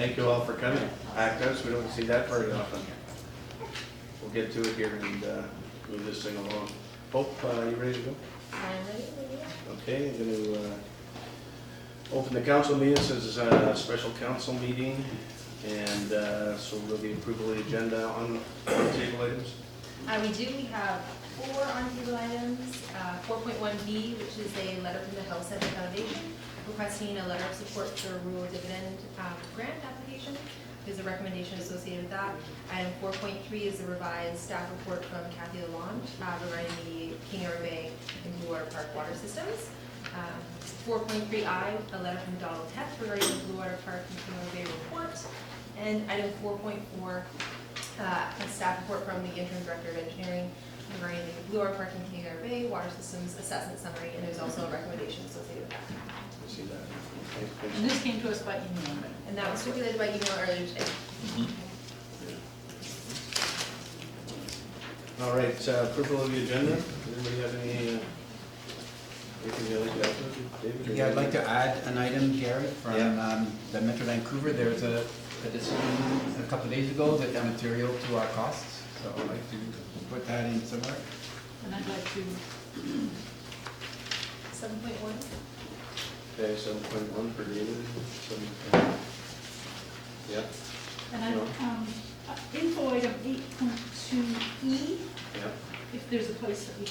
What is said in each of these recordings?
Thank you all for coming. Actos, we don't see that very often. We'll get to it here and move this thing along. Hope, you ready to go? I'm ready. Okay, I'm going to open the council meeting. This is a special council meeting, and so there'll be approval of the agenda on table items. We have 4 on-table items. 4.1B, which is a letter from the Health Center Foundation requesting a letter of support for a rural dividend grant application. There's a recommendation associated with that. Item 4.3 is a revised staff report from Kathy Lalonde regarding the King River Bay and Blue Water Park water systems. 4.3I, a letter from Donald Teth regarding the Blue Water Park and King River Bay report. And item 4.4, a staff report from the interim director of engineering regarding the Blue Water Park and King River Bay water systems assessment summary, and there's also a recommendation associated with that. I see that. And this came to us by email. And that was circulated by email earlier today. All right, approval of the agenda. Does anybody have anything you'd like to add to it? David? Yeah, I'd like to add an item, Gary, from Yeah. the Metro Vancouver. There's a decision a couple of days ago that's material to our costs, so I'd like to put that in somewhere. And I'd like to, 7.1. Okay, 7.1 for David. Yeah, and I, info item 8.2E, yeah. if there's a place that I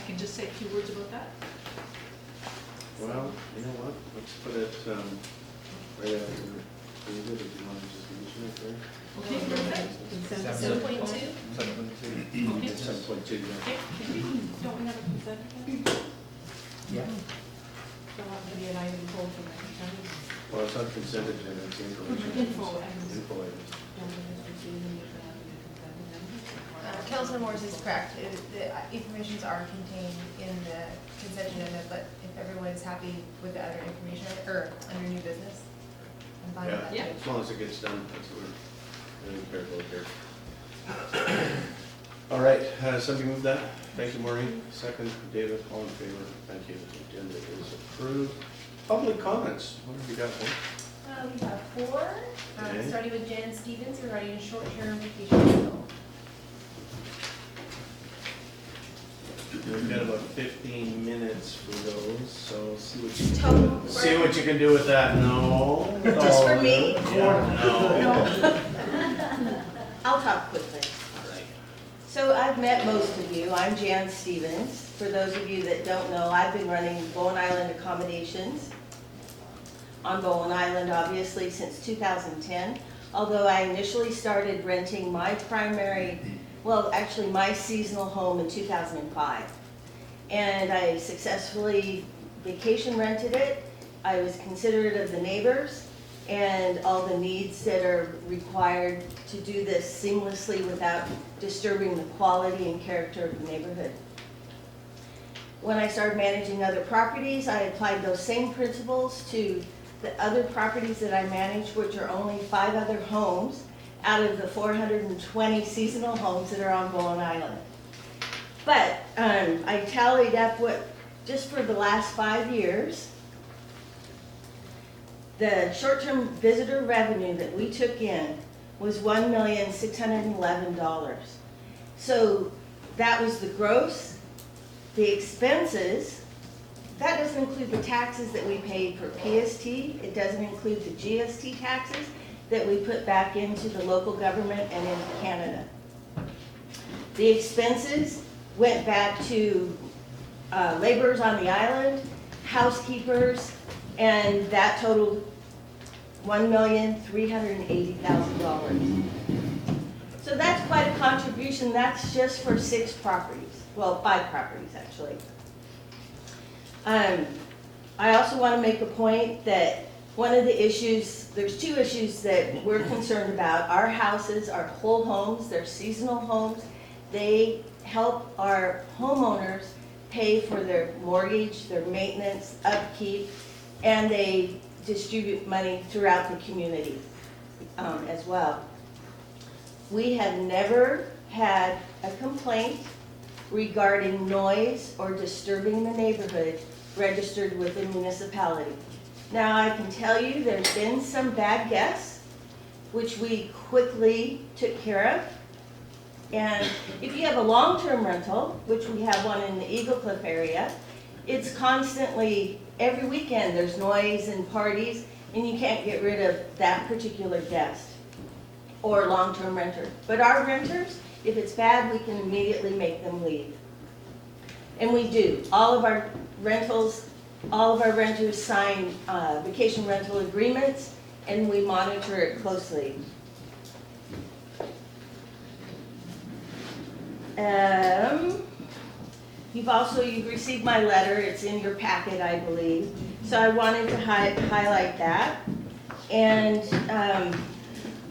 can just say a few words about that. Well, you know what? Let's put it right after David, if you want to just mention it there. Okay, perfect. 7.2. 7.2. Okay. 7.2, yeah. Okay, don't we have a consent agenda? Yeah. So that would be an item pulled from the consent. Well, it's not consent agenda, it's information. Info items. Info items. Councilor Morris is correct. The informations are contained in the consent agenda, but if everyone's happy with the other information, or under new business, I'm fine with that Yeah, too. as long as it gets done, that's what we're really careful here. All right, somebody move that. Thank you, Maureen. Second, David, all in favor. Thank you. The agenda is approved. Public comments. What have you got, Paul? We have 4, Okay. starting with Jan Stevens regarding a short-term vacation rental. We've got about 15 minutes for those, so see what you Total can do. See what you can do with that. No. Just for me? Yeah, no. I'll talk quickly. All right. So I've met most of you. I'm Jan Stevens. For those of you that don't know, I've been running Bowen Island accommodations on Bowen Island, obviously, since 2010. Although I initially started renting my my seasonal home in 2005. And I successfully vacation rented it. I was considerate of the neighbors and all the needs that are required to do this seamlessly without disturbing the quality and character of the neighborhood. When I started managing other properties, I applied those same principles to the other properties that I manage, which are only 5 other homes out of the 420 seasonal homes that are on Bowen Island. But I tallied up what, just for the last 5 years, the short-term visitor revenue that we took in was $1,611,000. So that was the gross. The expenses, that doesn't include the taxes that we paid for PST. It doesn't include the GST taxes that we put back into the local government and into Canada. The expenses went back to laborers on the island, housekeepers, and that totaled $1,380,000. So that's quite a contribution. That's just for 6 properties. Well, 5 properties, actually. I also want to make a point that one of the issues, there's 2 issues that we're concerned about. Our houses are whole homes, they're seasonal homes. They help our homeowners pay for their mortgage, their maintenance, upkeep, and they distribute money throughout the community as well. We have never had a complaint regarding noise or disturbing the neighborhood registered with the municipality. Now I can tell you there's been some bad guests which we quickly took care of. And if you have a long-term rental, which we have one in the Eagle Cliff area, it's constantly, every weekend, there's noise and parties, and you can't get rid of that particular guest or long-term renter. But our renters, if it's bad, we can immediately make them leave. And we do. All of our rentals, all of our renters sign vacation rental agreements, and we monitor it closely. You've received my letter, it's in your packet, I believe. So I wanted to highlight that. And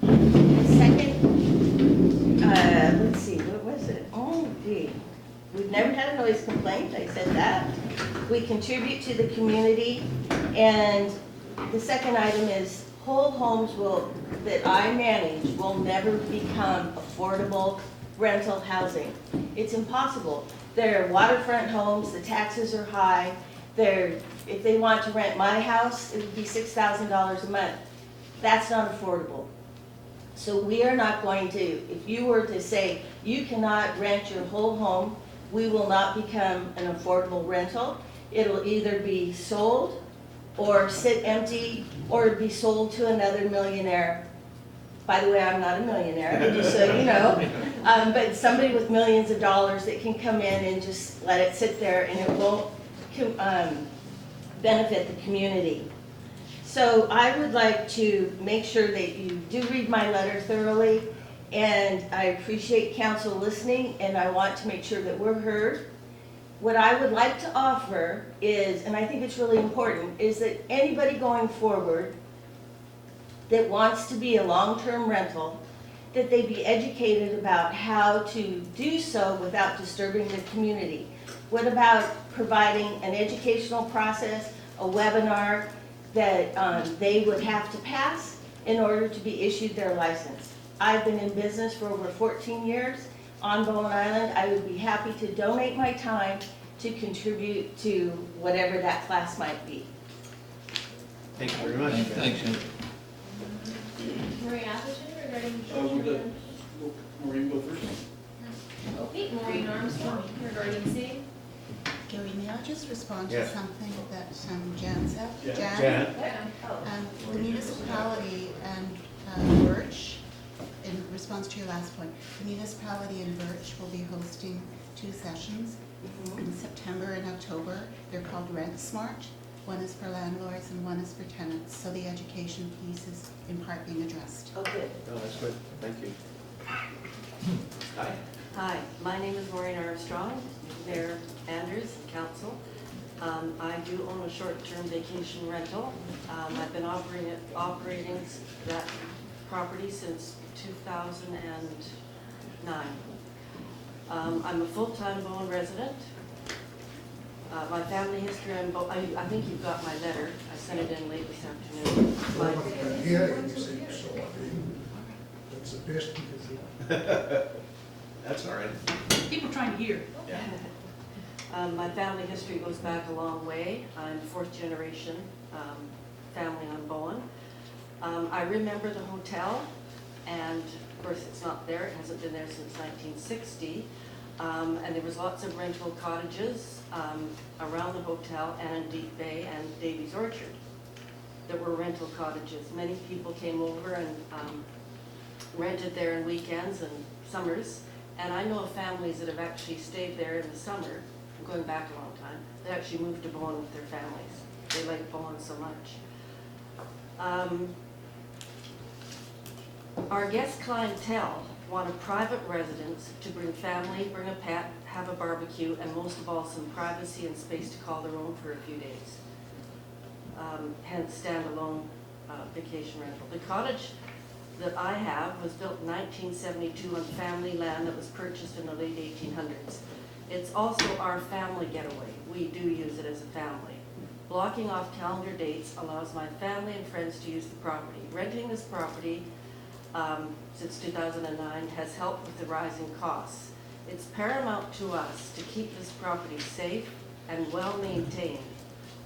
the second, let's see, what was it? Oh, gee. We've never had a noise complaint, I said that. We contribute to the community. And the second item is whole homes that I manage will never become affordable rental housing. It's impossible. They're waterfront homes, the taxes are high. If they want to rent my house, it would be $6,000 a month. That's not affordable. So we are not going to, if you were to say, you cannot rent your whole home, we will not become an affordable rental. It'll either be sold or sit empty or be sold to another millionaire. By the way, I'm not a millionaire, just so you know. But somebody with millions of dollars that can come in and just let it sit there and it won't benefit the community. So I would like to make sure that you do read my letter thoroughly, and I appreciate council listening, and I want to make sure that we're heard. What I would like to offer is, and I think it's really important, is that anybody going forward that wants to be a long-term rental, that they be educated about how to do so without disturbing the community. What about providing an educational process, a webinar that they would have to pass in order to be issued their license? I've been in business for over 14 years on Bowen Island. I would be happy to donate my time to contribute to whatever that class might be. Thank you very much. Thanks, Jim. Maureen Atherton regarding. We'll go, Maureen, go first. Okay, Maureen Armstrong regarding same. Gary, may I just respond to Yes. something that Jan said? Jan? The municipality and Birch, in response to your last point, the municipality and Birch will be hosting 2 sessions in September and October. They're called Rent Smart. One is for landlords and one is for tenants. So the education piece is in part being addressed. Oh, good. No, that's good, thank you. Hi. Hi, my name is Maureen Armstrong, Mayor Andrews, Council. I do own a short-term vacation rental. I've been operating that property since 2009. I'm a full-time Bowen resident. My family history, I think you've got my letter. I sent it in late this afternoon. That's the best you can do. That's all right. People trying to hear. Yeah. My family history goes back a long way. I'm 4th generation family on Bowen. I remember the hotel, and of course it's not there. It hasn't been there since 1960. And there was lots of rental cottages around the hotel and in Deep Bay and Davies Orchard that were rental cottages. Many people came over and rented there in weekends and summers. And I know of families that have actually stayed there in the summer, going back a long time, they actually moved to Bowen with their families. They like Bowen so much. Our guest clientele want a private residence to bring family, bring a pet, have a barbecue, and most of all, some privacy and space to call their own for a few days. Hence, standalone vacation rental. The cottage that I have was built in 1972 on family land that was purchased in the late 1800s. It's also our family getaway. We do use it as a family. Blocking off calendar dates allows my family and friends to use the property. Renting this property since 2009 has helped with the rising costs. It's paramount to us to keep this property safe and well maintained.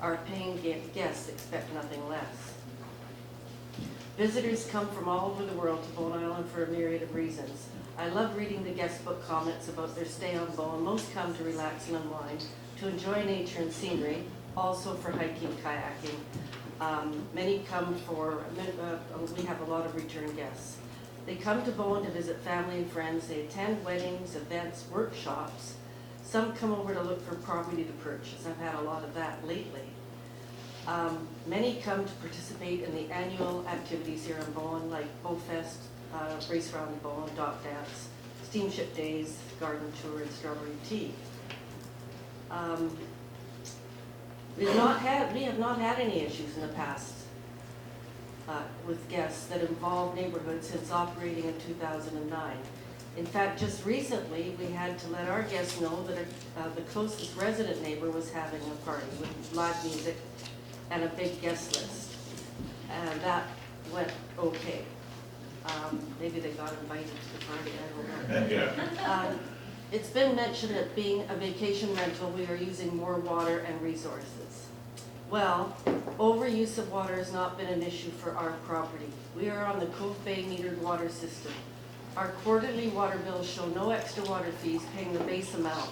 Our paying guests expect nothing less. Visitors come from all over the world to Bowen Island for a myriad of reasons. I love reading the guest book comments about their stay on Bowen. Most come to relax and unwind, to enjoy nature and scenery, also for hiking, kayaking. Many come for, we have a lot of return guests. They come to Bowen to visit family and friends. They attend weddings, events, workshops. Some come over to look for property to purchase. I've had a lot of that lately. Many come to participate in the annual activities here in Bowen, like Bowfest, Race Around Bowen, Dock Dance, Steamship Days, Garden Tour, and Strawberry Tea. We have not had any issues in the past with guests that involve neighborhoods since operating in 2009. In fact, just recently, we had to let our guests know that the closest resident neighbor was having a party with live music and a big guest list. And that went okay. Maybe they got invited to the party, I don't know. Yeah. It's been mentioned that being a vacation rental, we are using more water and resources. Well, overuse of water has not been an issue for our property. We are on the Cove Bay metered water system. Our quarterly water bills show no extra water fees, paying the base amount.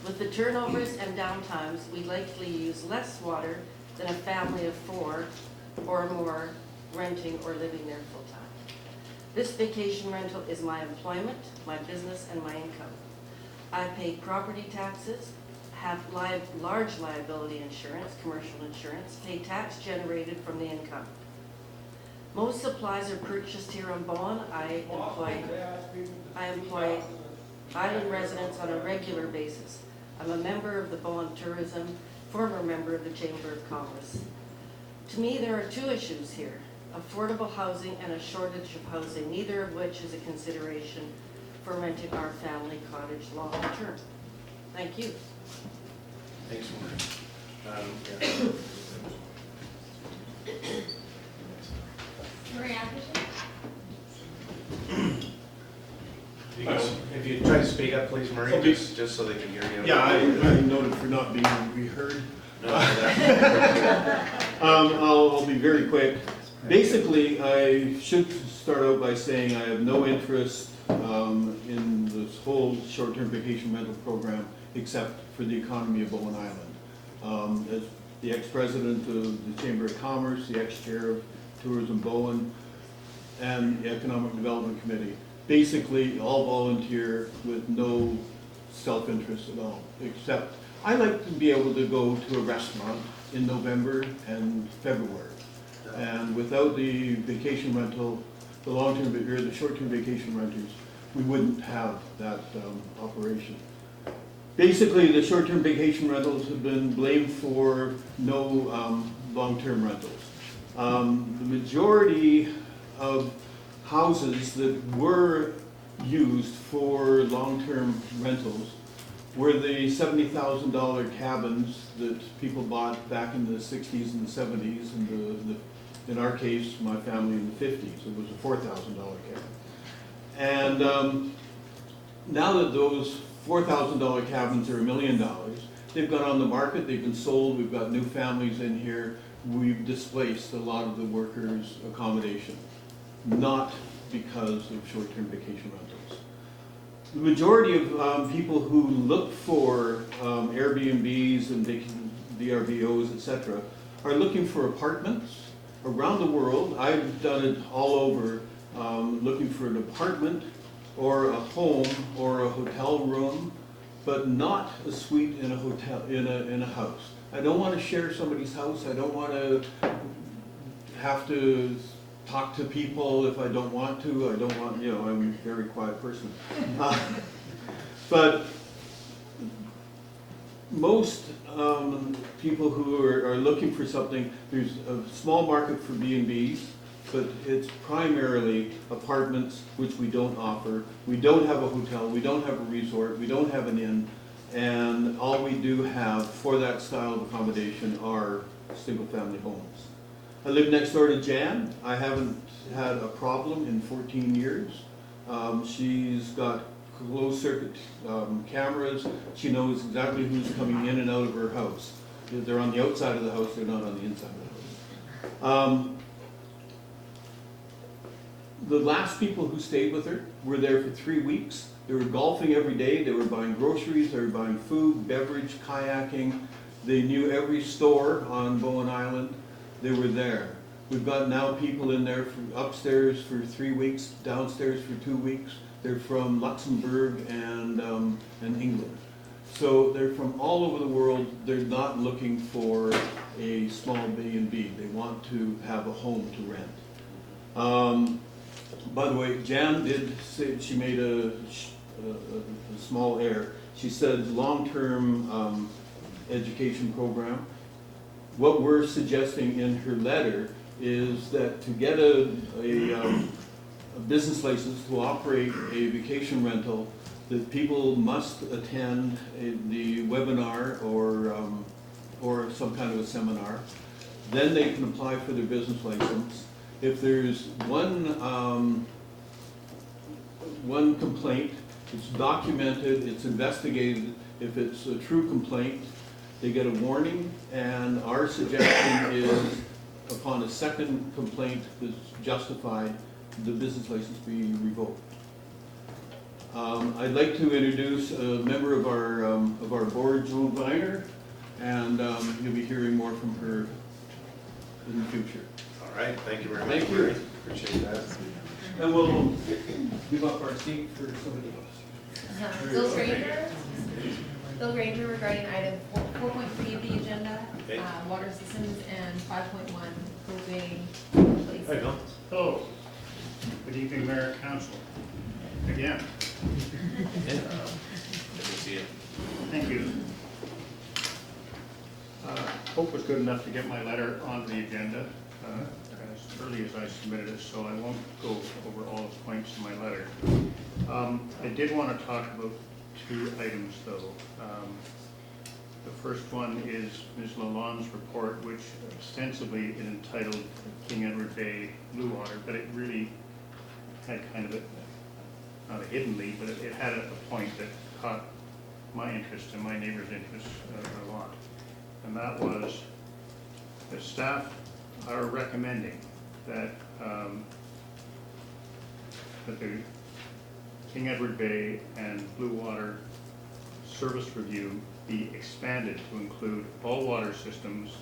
With the turnovers and downtimes, we likely use less water than a family of 4 or more renting or living there full time. This vacation rental is my employment, my business, and my income. I pay property taxes, have large liability insurance, commercial insurance, pay tax generated from the income. Most supplies are purchased here on Bowen. I employ island residents on a regular basis. I'm a member of the Bowen Tourism, former member of the Chamber of Commerce. To me, there are 2 issues here: affordable housing and a shortage of housing, neither of which is a consideration for renting our family cottage long term. Thank you. Thanks, Maureen. Maria, If you try to speak up, please, Maureen, Okay. just so they can hear you. Yeah, I'm noted for not being reheard. No, that- I'll be very quick. Basically, I should start out by saying I have no interest in this whole short-term vacation rental program except for the economy of Bowen Island. As the ex-president of the Chamber of Commerce, the ex-chair of Tourism Bowen, and the Economic Development Committee, basically all volunteer with no self-interest at all, except I like to be able to go to a restaurant in November and February. And without the vacation rental, the long-term or the short-term vacation renters, we wouldn't have that operation. Basically, the short-term vacation rentals have been blamed for no long-term rentals. The majority of houses that were used for long-term rentals were the $70,000 cabins that people bought back in the 60s and the 70s, and in our case, my family in the 50s. It was a $4,000 cabin. And now that those $4,000 cabins are $1 million, they've gone on the market, they've been sold, we've got new families in here, we've displaced a lot of the workers' accommodation, not because of short-term vacation rentals. The majority of people who look for Airbnbs and VRBOs, etc., are looking for apartments around the world. I've done it all over, looking for an apartment or a home or a hotel room, but not a suite in a hotel, in a house. I don't want to share somebody's house. I don't want to have to talk to people if I don't want to. I don't want, I'm a very quiet person. But most people who are looking for something, there's a small market for B&Bs, but it's primarily apartments, which we don't offer. We don't have a hotel, we don't have a resort, we don't have an inn, and all we do have for that style of accommodation are single-family homes. I live next door to Jan. I haven't had a problem in 14 years. She's got closed-circuit cameras. She knows exactly who's coming in and out of her house. They're on the outside of the house, they're not on the inside of the house. The last people who stayed with her were there for 3 weeks. They were golfing every day, they were buying groceries, they were buying food, beverage, kayaking. They knew every store on Bowen Island. They were there. We've got now people in there from upstairs for 3 weeks, downstairs for 2 weeks. They're from Luxembourg and England. So they're from all over the world. They're not looking for a small B&B. They want to have a home to rent. By the way, Jan did say, she made a small error. She said long-term education program. What we're suggesting in her letter is that to get a business license to operate a vacation rental, that people must attend the webinar or some kind of a seminar. Then they can apply for their business license. If there's one complaint, it's documented, it's investigated. If it's a true complaint, they get a warning, and our suggestion is upon a second complaint that's justified, the business license be revoked. I'd like to introduce a member of our board, Joan Viner, and you'll be hearing more from her in the future. All right, thank you very much. Thank you. Murray. Appreciate that. And we'll give up our seat for somebody else. Bill Granger regarding item 4.3 of the agenda, Okay. water systems, and 5.1 Cove Place. Hi, Bill. Hello. Good evening, Mayor and Council. Again, Good to see you. thank you. Hope was good enough to get my letter on the agenda as early as I submitted it, so I won't go over all the points in my letter. I did want to talk about 2 items, though. The first one is Ms. Lalonde's report, which ostensibly is entitled King Edward Bay Blue Water, but it really had kind of not a hidden lead, but it had a point that caught my interest and my neighbor's interest a lot. And that was that staff are recommending that that the King Edward Bay and Blue Water service review be expanded to include all water systems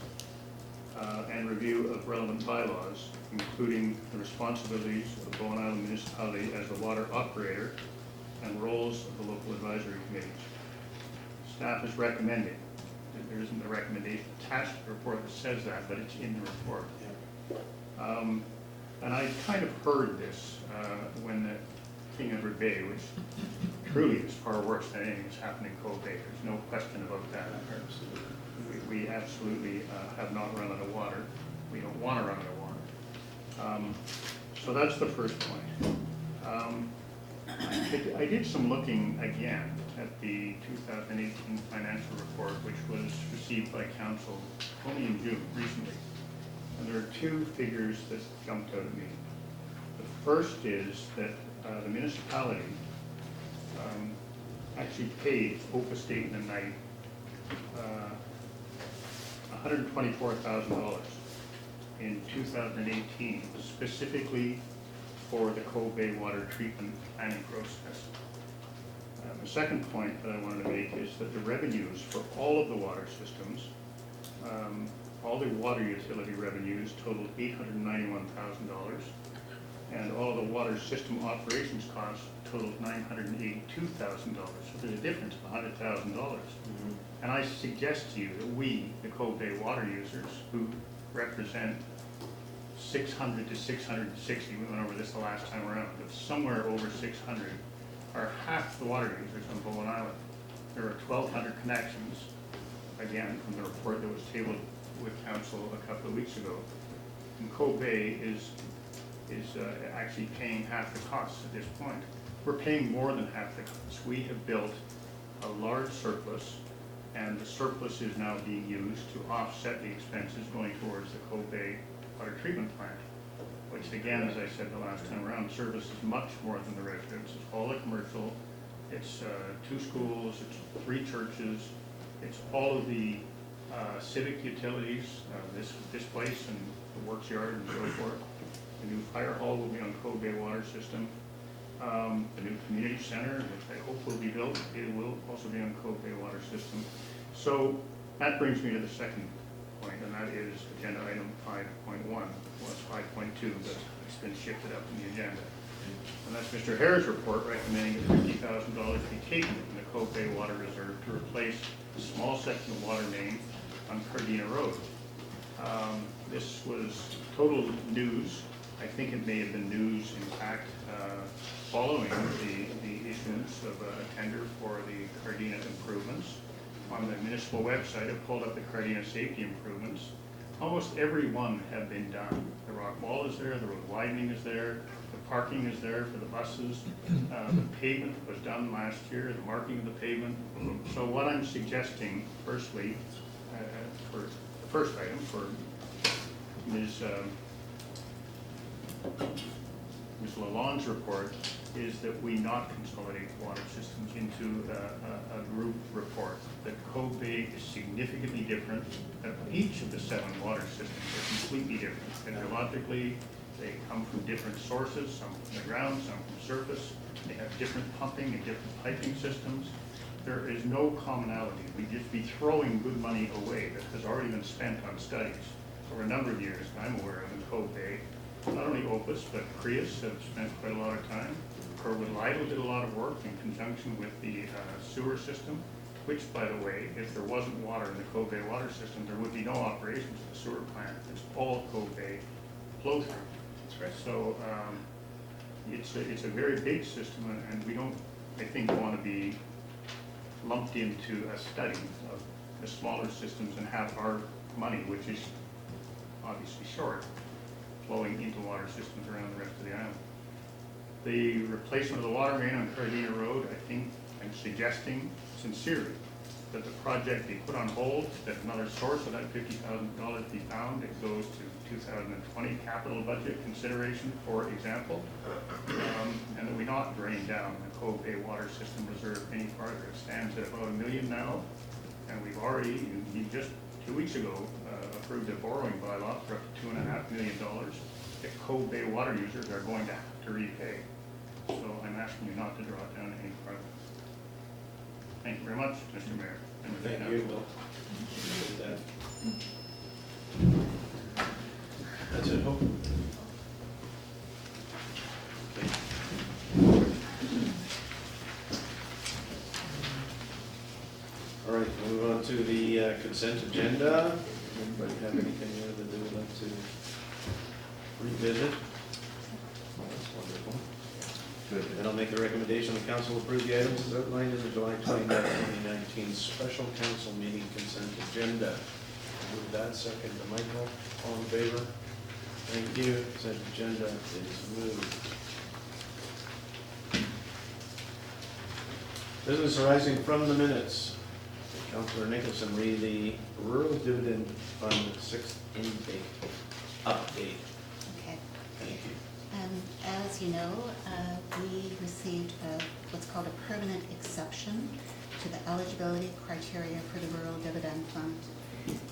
and review of relevant bylaws, including the responsibilities of the Bowen Island Municipality as the water operator and roles of the local advisory committees. Staff is recommending, there isn't a recommendation attached to the report that says that, but it's in the report. And I kind of heard this when the King Edward Bay, which truly is far worse than anything that's happened in Cove Bay. There's no question about that. We absolutely have not run out of water. We don't want to run out of water. So that's the first point. I did some looking again at the 2018 financial report, which was received by council only in June, recently. And there are 2 figures that jumped out at me. The first is that the municipality actually paid Opus Date and Night $124,000 in 2018, specifically for the Cove Bay water treatment planning process. The second point that I wanted to make is that the revenues for all of the water systems, all the water utility revenues totaled $891,000, and all of the water system operations costs totaled $982,000. So there's a difference of $100,000. And I suggest to you that we, the Cove Bay water users, who represent 600 to 660, we went over this the last time around, but somewhere over 600, are half the water users on Bowen Island. There are 1,200 connections, again, from the report that was tabled with council a couple of weeks ago. And Cove Bay is actually paying half the costs at this point. We're paying more than half the costs. We have built a large surplus, and the surplus is now being used to offset the expenses going towards the Cove Bay water treatment plant, which again, as I said the last time around, services much more than the residents. It's all the commercial, it's 2 schools, it's 3 churches, it's all of the civic utilities, this place and the works yard and so forth. The new fire hall will be on Cove Bay water system. The new community center, which I hope will be built, it will also be on Cove Bay water system. So that brings me to the second point, and that is agenda item 5.1. Well, it's 5.2, but it's been shifted up in the agenda. And that's Mr. Hare's report recommending that $50,000 be taken from the Cove Bay Water Reserve to replace a small section of water main on Cardina Road. This was total news. I think it may have been news, in fact, following the issuance of a tender for the Cardina improvements. On the municipal website, I pulled up the Cardina safety improvements. Almost every one have been done. The rock wall is there, the road widening is there, the parking is there for the buses. The pavement was done last year, the marking of the pavement. So what I'm suggesting, firstly, for the first item, for Ms. Lalonde's report, is that we not consolidate water systems into a group report. That Cove Bay is significantly different. Each of the 7 water systems are completely different. Hydrologically, they come from different sources, some from the ground, some from surface. They have different pumping and different piping systems. There is no commonality. We'd just be throwing good money away that has already been spent on studies over a number of years, I'm aware of in Cove Bay. Not only Opus, but Creus have spent quite a lot of time. Kerwood Lytle did a lot of work in conjunction with the sewer system, which, by the way, if there wasn't water in the Cove Bay water system, there would be no operations of the sewer plant. It's all Cove Bay flow through. That's right. So it's a very big system, and we don't, I think, want to be lumped into a study of the smaller systems and have our money, which is obviously short, flowing into water systems around the rest of the island. The replacement of the water main on Cardina Road, I think I'm suggesting sincerely that the project be put on hold, that another source of that $50,000 be found. It goes to 2020 capital budget consideration, for example, and that we not drain down the Cove Bay water system reserve any farther. It stands at about $1 million now, and we've already, just 2 weeks ago, approved a borrowing bylaw for up to $2.5 million that Cove Bay water users are going to have to repay. So I'm asking you not to draw it down any further. Thank you very much, Mr. Mayor. Thank you, Bill. That's it, Hope. Okay. All right, move on to the consent agenda. Anybody have anything that they would like to revisit? That's wonderful. Good. And I'll make the recommendation the council approve the items as outlined in the July 29, 2019 special council meeting consent agenda. Move that, second to Michael. All in favor? Thank you. Consent agenda is moved. Business arising from the minutes. Councillor Nicholson, read the Rural Dividend Fund 6th intake update. Okay. Thank you. As you know, we received what's called a permanent exception to the eligibility criteria for the Rural Dividend Fund.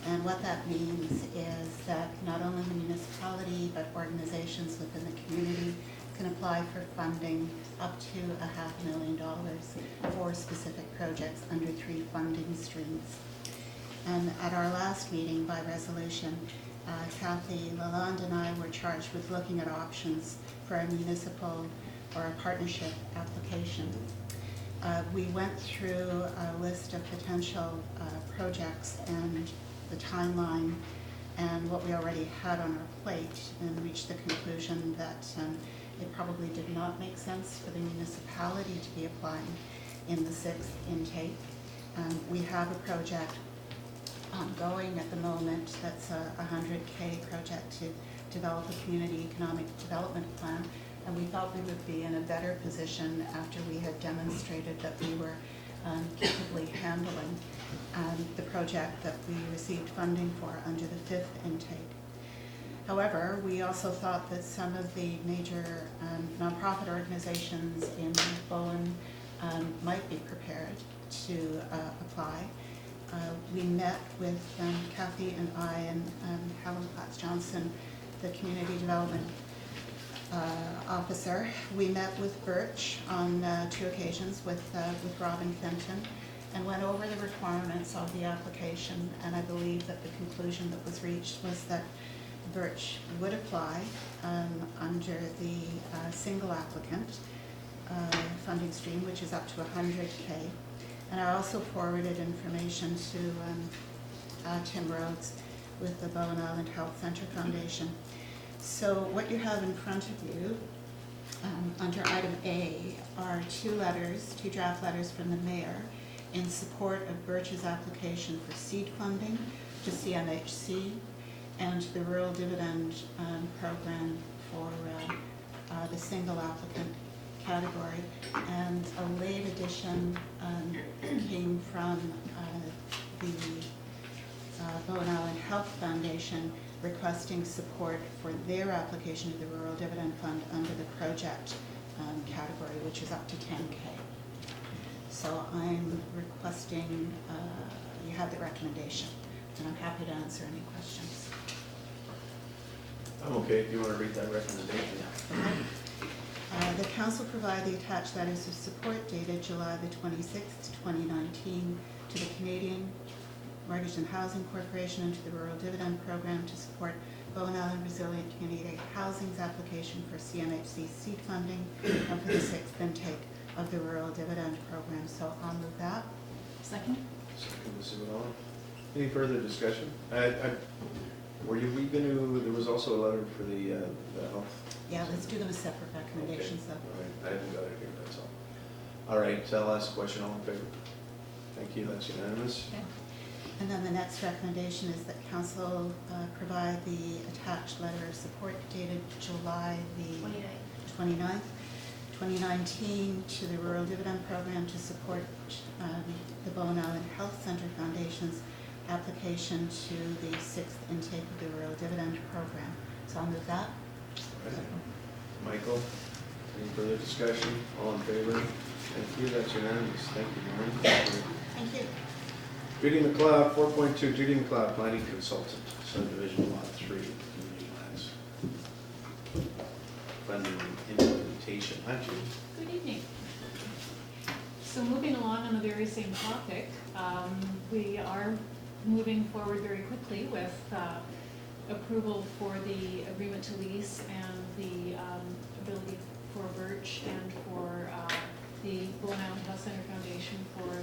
And what that means is that not only the municipality, but organizations within the community can apply for funding up to $500,000 for specific projects under 3 funding streams. And at our last meeting by resolution, Kathy Lalonde and I were charged with looking at options for a municipal or a partnership application. We went through a list of potential projects and the timeline and what we already had on our plate, and reached the conclusion that it probably did not make sense for the municipality to be applying in the 6th intake. We have a project ongoing at the moment that's a $100K project to develop a community economic development plan, and we thought we would be in a better position after we had demonstrated that we were capably handling the project that we received funding for under the 5th intake. However, we also thought that some of the major nonprofit organizations in Bowen might be prepared to apply. We met with Kathy and I and Helen Platts-Johnson, the Community Development officer. We met with Birch on 2 occasions with Robin Fenton and went over the requirements of the application, and I believe that the conclusion that was reached was that Birch would apply under the single applicant funding stream, which is up to 100K. And I also forwarded information to Tim Rhodes with the Bowen Island Health Center Foundation. So what you have in front of you under item A are 2 draft letters from the mayor in support of Birch's application for seed funding to CMHC and the rural dividend program for the single applicant category. And a late addition came from the Bowen Island Health Foundation requesting support for their application to the Rural Dividend Fund under the project category, which is up to 10K. So I'm requesting, you have the recommendation, and I'm happy to answer any questions. I'm okay if you want to read that recommendation. The council provide the attached letters of support dated July the 26th, 2019 to the Canadian Mortgage and Housing Corporation and to the Rural Dividend Program to support Bowen Island Resilient Community Housing's application for CMHC seed funding and for the 6th intake of the Rural Dividend Program. So I'll move that. Second? Second, Mrs. O'Donnell. Any further discussion? Were you going to, there was also a letter for the health? Yeah, let's do them as separate recommendations Okay. though. All right, I haven't got it here, that's all. All right, I'll ask a question, all in favor? Thank you, that's unanimous. Okay. And then the next recommendation is that council provide the attached letter of support dated July the 29th, 2019 to the Rural Dividend Program to support the Bowen Island Health Center Foundation's application to the 6th intake of the Rural Dividend Program. So I'll move that. All right. Michael, any further discussion? All in favor? Thank you, that's unanimous. Thank you, Maureen. Thank you. Judy McLeod, 4.2, Judy McLeod, planning consultant, subdivision lot 3, community lands. Funding implementation. Hi, Judy. Good evening. So moving along on the very same topic, we are moving forward very quickly with approval for the agreement to lease and the ability for Birch and for the Bowen Island Health Center Foundation for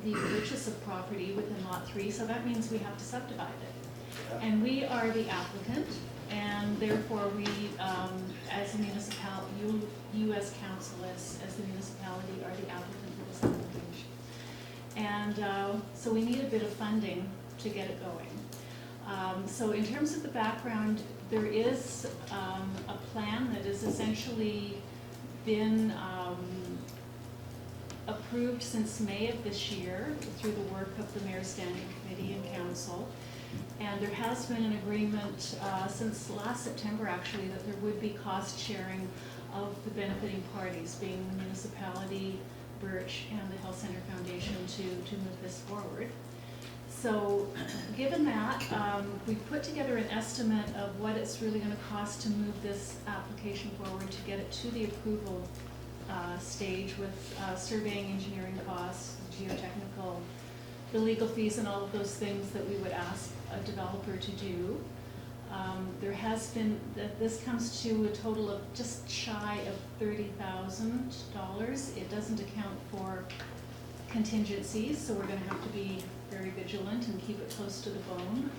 the purchase of property within Lot 3, so that means we have to subdivide it. And we are the applicant, and therefore we, as a municipality, you as council, as the municipality, are the applicant for this application. And so we need a bit of funding to get it going. So in terms of the background, there is a plan that has essentially been approved since May of this year through the work of the Mayor's Standing Committee and Council. And there has been an agreement since last September, actually, that there would be cost sharing of the benefiting parties, being the municipality, Birch, and the Health Center Foundation to move this forward. So given that, we put together an estimate of what it's really going to cost to move this application forward to get it to the approval stage with surveying, engineering costs, geotechnical, the legal fees, and all of those things that we would ask a developer to do. There has been, this comes to a total of just shy of $30,000. It doesn't account for contingencies, so we're going to have to be very vigilant and keep it close to the bone.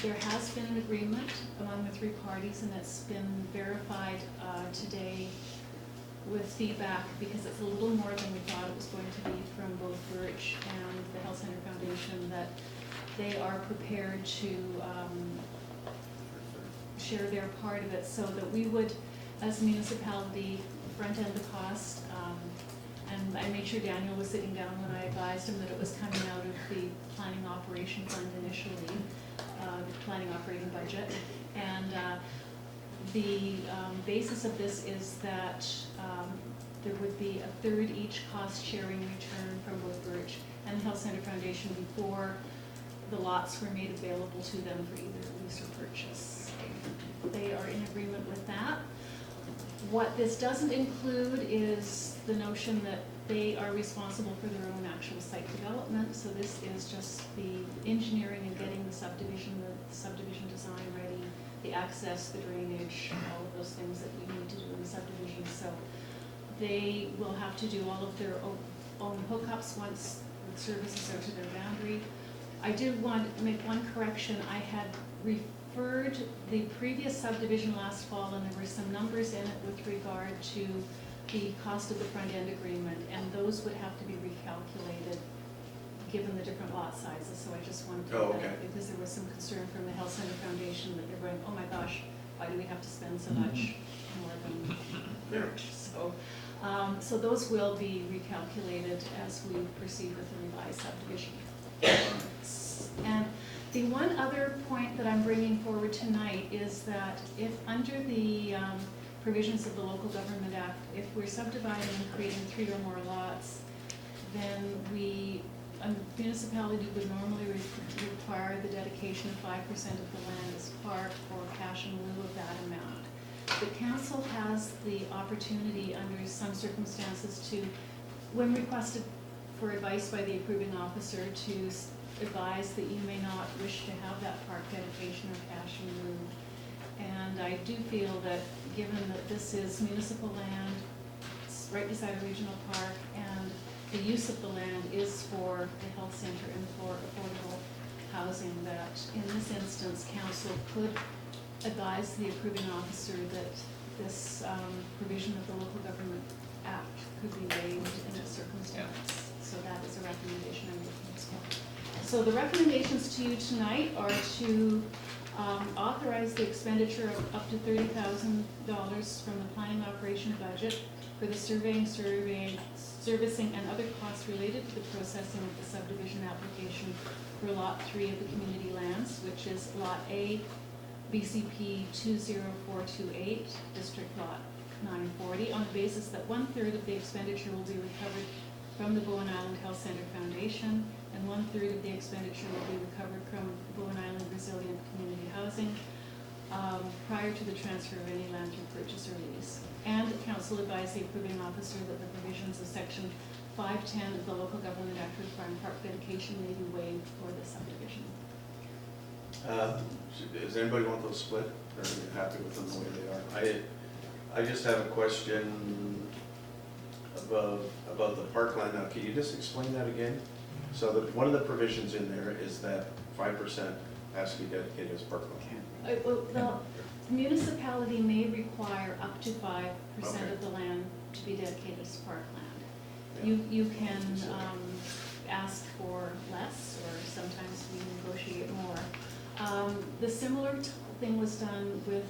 There has been an agreement among the 3 parties, and that's been verified today with feedback, because it's a little more than we thought it was going to be from both Birch and the Health Center Foundation, that they are prepared to share their part of it, so that we would, as a municipality, front end the cost. And I made sure Daniel was sitting down when I advised him that it was coming out of the planning operation fund initially, the planning operating budget. And the basis of this is that there would be a third each cost sharing return from both Birch and the Health Center Foundation before the lots were made available to them for either lease or purchase. They are in agreement with that. What this doesn't include is the notion that they are responsible for their own actual site development. So this is just the engineering and getting the subdivision design ready, the access, the drainage, all of those things that we need to do in the subdivision. So they will have to do all of their own hookups once the services are to their boundary. I did want to make one correction. I had referred the previous subdivision last fall, and there were some numbers in it with regard to the cost of the front end agreement, and those would have to be recalculated given the different lot sizes. So I just wanted to Oh, put that okay. up, because there was some concern from the Health Center Foundation that they're going, oh my gosh, why do we have to spend so much more than Birch? So those will be recalculated as we proceed with the revised subdivision. And the one other point that I'm bringing forward tonight is that if under the provisions of the Local Government Act, if we're subdividing and creating 3 or more lots, then a municipality would normally require the dedication of 5% of the land as park or cash in lieu of that amount. The council has the opportunity under some circumstances to, when requested for advice by the approving officer, to advise that you may not wish to have that park dedication or cash in lieu. And I do feel that given that this is municipal land, it's right beside a regional park, and the use of the land is for the health center and for affordable housing, that in this instance, council could advise the approving officer that this provision of the Local Government Act could be waived in a circumstance. So that is a recommendation I'm making as well. So the recommendations to you tonight are to authorize the expenditure of up to $30,000 from the planning operation budget for the surveying, servicing, and other costs related to the processing of the subdivision application for Lot 3 of the community lands, which is Lot A, BCP 20428, District Lot 940, on the basis that 1/3 of the expenditure will be recovered from the Bowen Island Health Center Foundation, and 1/3 of the expenditure will be recovered from Bowen Island Resilient Community Housing prior to the transfer of any land through purchase or lease. And the council advised the approving officer that the provisions of section 510 of the Local Government Act requiring park dedication may be waived for the subdivision. Does anybody want those split, or are you happy with them the way they are? I just have a question about the parkland. Now, can you just explain that again? So one of the provisions in there is that 5% has to be dedicated as parkland. Well, the municipality may require up to 5% Okay. of the land to be dedicated as parkland. Yeah. You can ask for less, or sometimes we negotiate more. The similar thing was done with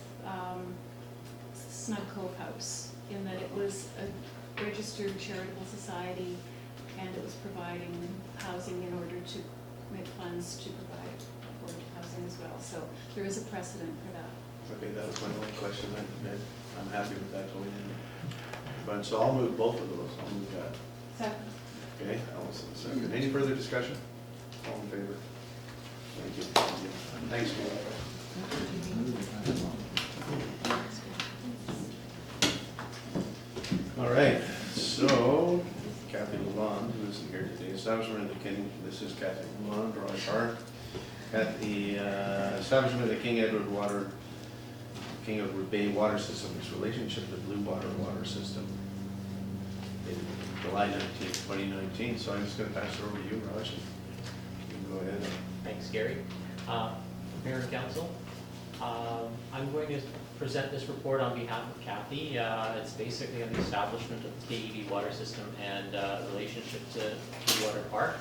Snug Cove House, in that it was a registered charitable society, and it was providing housing in order to make funds to provide affordable housing as well. So there is a precedent for that. Okay, that was my only question. I'm happy with that going in. But so I'll move both of those. I'll move that. Second. Okay, Allison, second. Any further discussion? All in favor? Thank you. Thanks, Steve. All right, so Kathy Lalonde, who isn't here today, establishment of the King, this is Kathy Lalonde, Roy Park. At the establishment of the King Edward Bay water system, its relationship to Blue water system in July 19th, 2019. So I'm just going to pass it over to you, Raj. You can go ahead. Thanks, Gary. Mayor and Council, I'm going to present this report on behalf of Kathy. It's basically on the establishment of the KEB water system and relationship to Blue Park.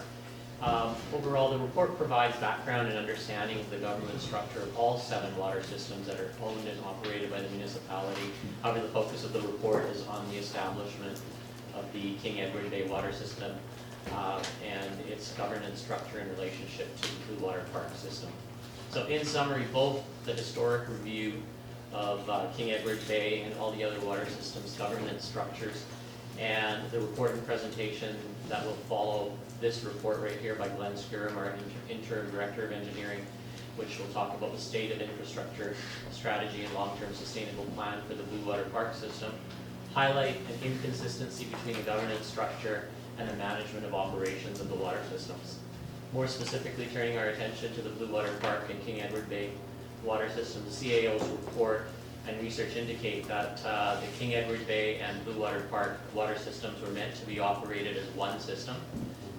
Overall, the report provides background and understanding of the government structure of all 7 water systems that are owned and operated by the municipality. However, the focus of the report is on the establishment of the King Edward Bay water system and its governance structure in relationship to the Blue Park system. So in summary, both the historic review of King Edward Bay and all the other water systems governance structures and the report and presentation that will follow this report right here by Glenn Scurum, our interim director of engineering, which will talk about the state of infrastructure strategy and long-term sustainable plan for the Blue Water Park system, highlight an inconsistency between the governance structure and the management of operations of the water systems. More specifically, turning our attention to the Blue Water Park and King Edward Bay water system, the CAO's report and research indicate that the King Edward Bay and Blue Water Park water systems were meant to be operated as one system.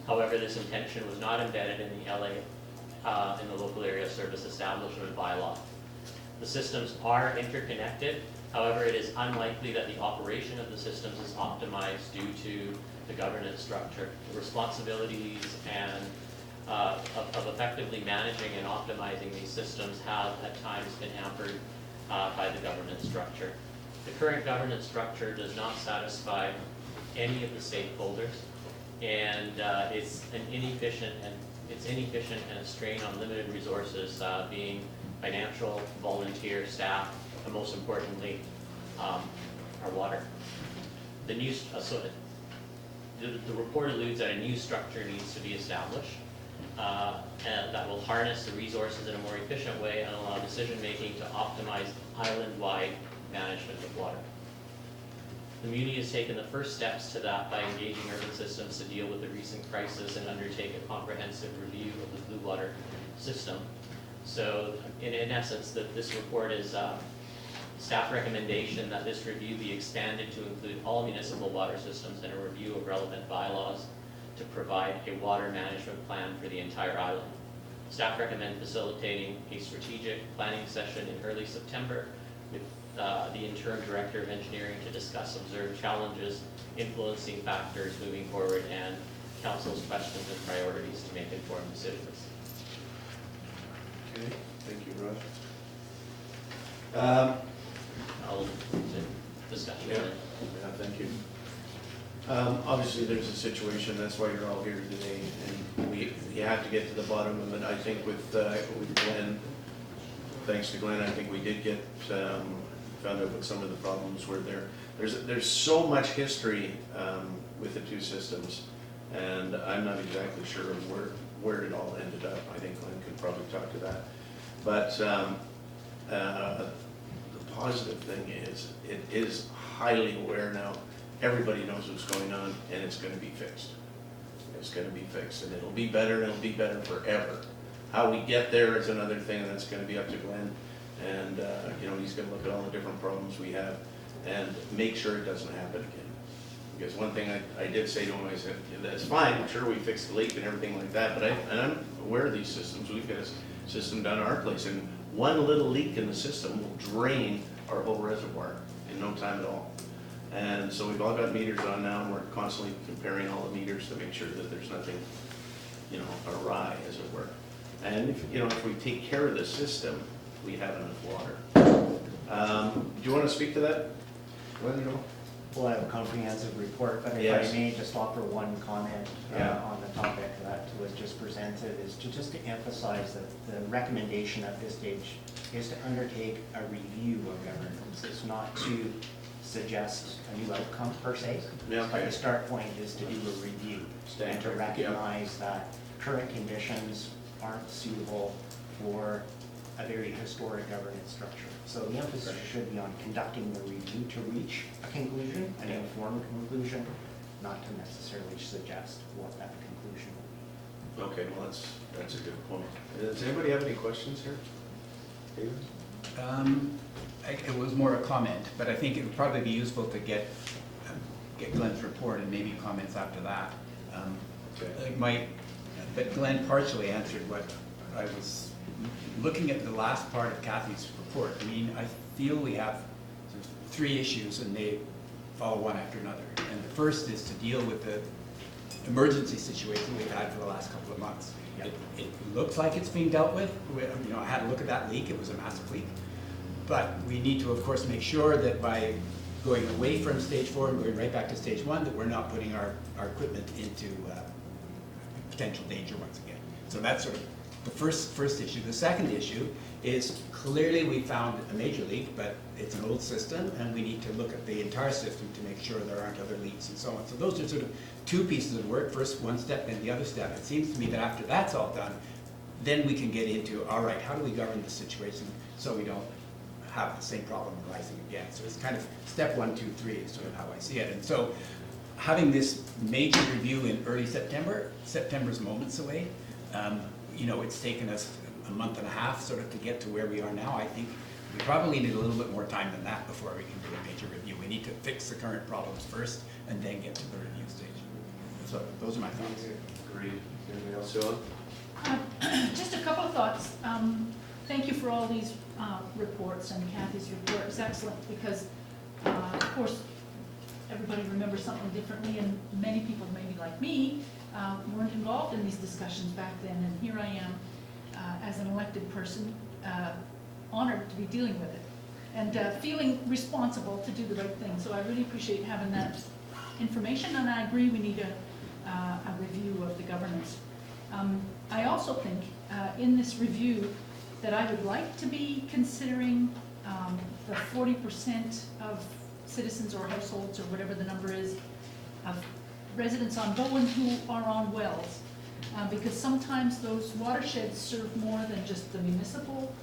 However, this intention was not embedded in the LA, in the local area service establishment bylaw. The systems are interconnected. However, it is unlikely that the operation of the systems is optimized due to the governance structure. The responsibilities and of effectively managing and optimizing these systems have at times been hampered by the governance structure. The current governance structure does not satisfy any of the stakeholders, and it's inefficient and a strain on limited resources, being financial, volunteer, staff, and most importantly, our water. The new, the report alludes that a new structure needs to be established and that will harness the resources in a more efficient way and allow decision-making to optimize island-wide management of water. The Muni has taken the first steps to that by engaging urban systems to deal with the recent crisis and undertake a comprehensive review of the Blue Water system. So in essence, this report is staff recommendation that this review be expanded to include all municipal water systems and a review of relevant bylaws to provide a water management plan for the entire island. Staff recommend facilitating a strategic planning session in early September with the interim director of engineering to discuss observed challenges, influencing factors moving forward, and council's questions and priorities to make informed decisions. Okay, thank you, Raj. I'll discuss Yeah, thank you. Obviously, there's a situation, that's why you're all here today, and we have to get to the bottom of it. I think with Glenn, thanks to Glenn, I think we did get, found out what some of the problems were there. There's so much history with the two systems, and I'm not exactly sure of where it all ended up. I think Glenn could probably talk to that. But the positive thing is, it is highly aware now. Everybody knows what's going on, and it's going to be fixed. It's going to be fixed, and it'll be better, and it'll be better forever. How we get there is another thing, and that's going to be up to Glenn. And you know, he's going to look at all the different problems we have and make sure it doesn't happen again. Because one thing I did say to him, I said, that's fine, I'm sure we fixed the leak and everything like that, but I'm aware of these systems. We've got a system down at our place, and one little leak in the system will drain our whole reservoir in no time at all. And so we've all got meters on now, and we're constantly comparing all the meters to make sure that there's nothing, you know, awry, as it were. And if we take care of the system, we have enough water. Do you want to speak to that? Well, I have a comprehensive report, but if Yes. I may just offer one comment Yeah. on the topic that was just presented, is to emphasize that the recommendation at this stage is to undertake a review of governance. It's not to suggest a new outcome per se, Yeah, but okay. the start point is to do a review and to recognize that current conditions aren't suitable for a very historic governance structure. So the emphasis should be on conducting the review to reach a conclusion, an informed conclusion, not to necessarily suggest what that conclusion will be. Okay, well, that's a good point. Does anybody have any questions here? David? It was more a comment, but I think it would probably be useful to get Glenn's report and maybe comments after that. Okay. But Glenn partially answered what I was looking at. The last part of Kathy's report. I mean, I feel we have sort of three issues, and they follow one after another. And the first is to deal with the emergency situation we've had for the last couple of months. It looks like it's being dealt with. I had a look at that leak. It was a massive leak. But we need to, of course, make sure that by going away from stage 4 and going right back to stage 1, that we're not putting our equipment into potential danger once again. So that's sort of the first issue. The second issue is clearly we found a major leak, but it's an old system, and we need to look at the entire system to make sure there aren't other leaks and so on. So those are sort of two pieces of work, first one step, then the other step. It seems to me that after that's all done, then we can get into, all right, how do we govern the situation so we don't have the same problem arising again? So it's kind of step 1, 2, 3 is sort of how I see it. And so having this major review in early September, September's moments away. You know, it's taken us a month and a half sort of to get to where we are now. I think we probably need a little bit more time than that before we can do a major review. We need to fix the current problems first and then get to the review stage. So those are my thoughts. Agreed. Anything else, Shauna? Just a couple of thoughts. Thank you for all these reports, and Kathy's report is excellent because, of course, everybody remembers something differently, and many people, maybe like me, weren't involved in these discussions back then, and here I am as an elected person, honored to be dealing with it, and feeling responsible to do the right thing. So I really appreciate having that information, and I agree we need a review of the governance. I also think in this review that I would like to be considering the 40% of citizens or households or whatever the number is of residents on Bowen who are on wells. Because sometimes those watersheds serve more than just the municipal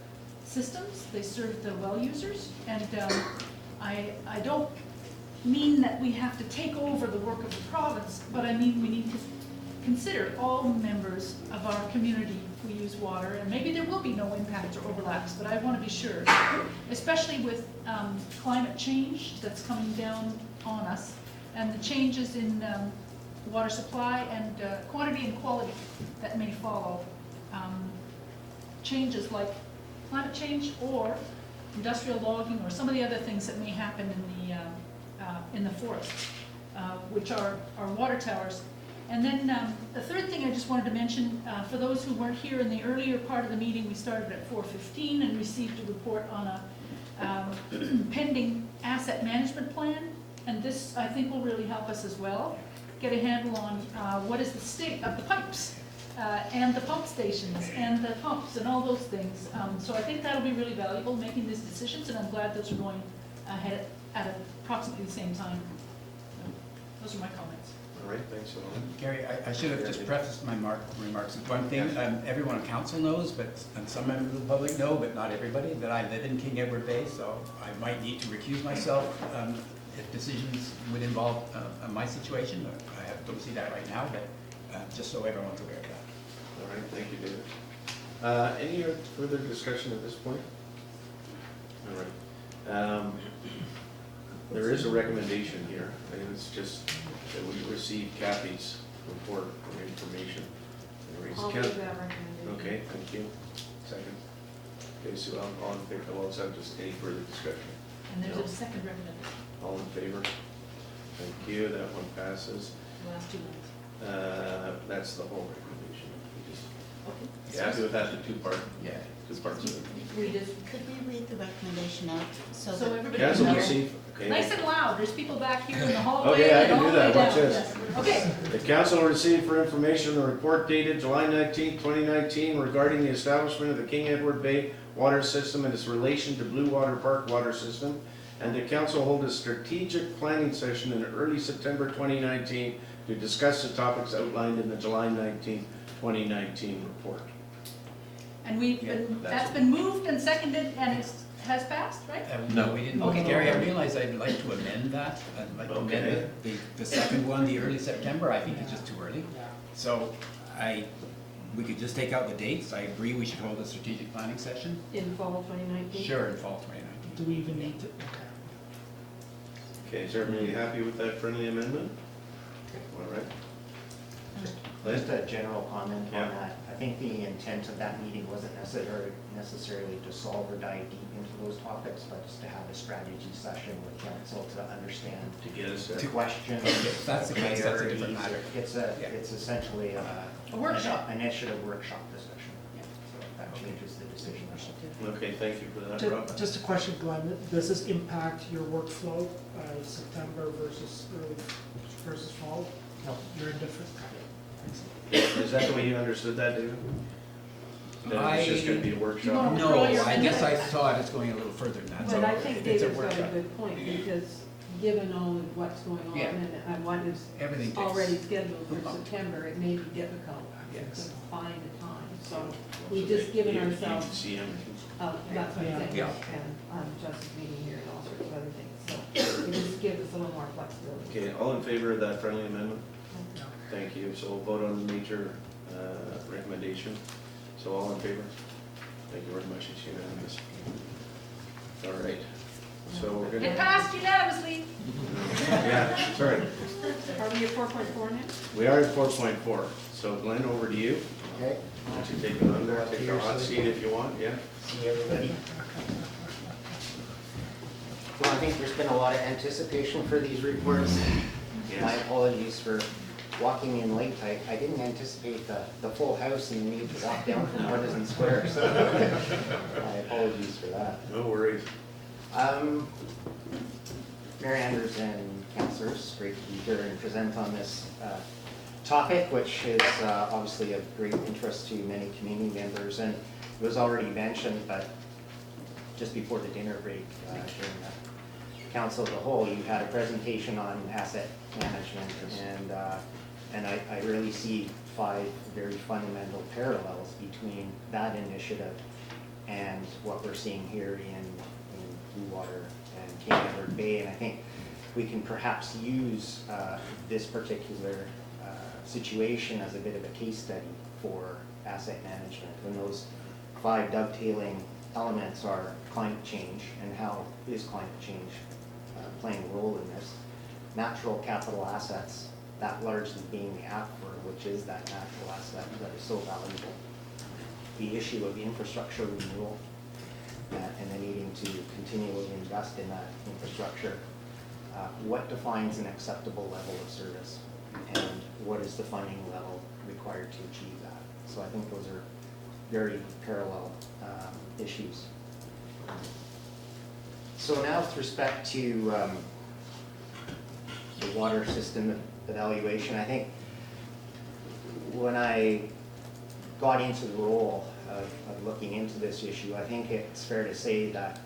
systems, they serve the well users. And I don't mean that we have to take over the work of the province, but I mean we need to consider all members of our community who use water, and maybe there will be no impacts or overlaps, but I want to be sure, especially with climate change that's coming down on us, and the changes in water supply and quantity and quality that may follow. Changes like climate change or industrial logging or some of the other things that may happen in the forest, which are water towers. And then the third thing I just wanted to mention, for those who weren't here in the earlier part of the meeting, we started at 4:15 and received a report on a pending asset management plan. And this, I think, will really help us as well get a handle on what is the state of the pipes and the pump stations and the pumps and all those things. So I think that'll be really valuable making these decisions, and I'm glad those are going ahead at approximately the same time. So those are my comments. All right, thanks, Shauna. Gary, I should have just prefaced my remarks with one thing. Everyone on council knows, and some members of the public know, but not everybody, that I live in King Edward Bay, so I might need to recuse myself if decisions would involve my situation. I don't see that right now, but just so everyone's aware of that. All right, thank you, David. Any further discussion at this point? All right. There is a recommendation here, and it's just that we receive Kathy's report or information. I'll give that recommendation. Okay, thank you. Second. Okay, so all in favor, well, it's not just any further discussion. And there's No. a second recommendation, All in favor? Thank you, that one passes. the last 2 minutes. That's the whole recommendation. We just- Okay. You happy with that, the two-part? Yeah. Two parts of it. We just, Could we read the recommendation out so so that everybody Council can will hear. see, okay. Nice and loud, there's people back here in the hallway. Okay, I and can all do the way that. Watch down. this. Okay, The council will receive for information a report dated July 19th, 2019 regarding the establishment of the King Edward Bay water system and its relation to Blue Water Park water system. And the council hold a strategic planning session in early September 2019 to discuss the topics outlined in the July 19th, 2019 report. and that's that's been moved and seconded and it has passed, right? No, we didn't. Okay. Gary, I realize I'd like to amend that. I'd like to amend Okay. the second one, the early September. I think it's just too early. So we could just take out the dates. I agree we should hold a strategic planning session. In fall 2019? Sure, in fall 2019. Do we even need to? Okay, is everybody happy with that friendly amendment? All right. Just a general comment Yeah. on that. I think the intent of that meeting wasn't necessarily to solve or dive deep into those topics, but just to have a strategy session with council to understand To get us the there. questions, If that's the case, that's a different priorities. matter. It's essentially A workshop. an initiative workshop discussion. Yeah. So that changes the decision. Okay, thank you for that, Rob. Just a question, Glenn, does this impact your workflow, September versus fall? No. You're indifferent? Is that the way you understood that, David? Then it's just gonna be a workshop. No. No, I guess I thought it's going a little further than that. But so I think it's a David's got a workshop. good point, because given all of what's going on Yeah. and what is Everything takes. already scheduled for September, it may be difficult to Yes. find a time. So we've just given You- you ourselves, can see him. that's what I'm saying, Yeah. and Justice meeting here and all sorts of other things. So it just gives us a little more flexibility. Okay, all in favor of that friendly amendment? Thank you. So we'll vote on the major recommendation. So all in favor? Thank you very much. It's unanimous. All right. So we're It gonna. passed unanimously. Yeah, sorry. Are we at 4.4 now? We are at 4.4. So Glenn, over to you. Okay, Why don't you take it on there? Take the hot seat if you want, yeah. see everybody. Well, I think there's been a lot of anticipation for these reports. My apologies for walking in late. I didn't anticipate the full house and the need to walk down from Partisan Square, so my apologies for that. No worries. Mayor Anders and councillors, great to be here and present on this topic, which is obviously of great interest to many community members. And it was already mentioned, but just before the dinner break during the council of the whole, you had a presentation on asset management, and I really see 5 very fundamental parallels between that initiative and what we're seeing here in Blue Water and King Edward Bay. And I think we can perhaps use this particular situation as a bit of a case study for asset management. And those 5 dovetailing elements are climate change, and how is climate change playing a role in this. Natural capital assets, that largely being the aquifer, which is that natural asset that is so valuable. The issue of infrastructure renewal, and the needing to continually invest in that infrastructure. What defines an acceptable level of service, and what is the funding level required to achieve that? So I think those are very parallel issues. So now with respect to the water system evaluation, I think when I got into the role of looking into this issue, I think it's fair to say that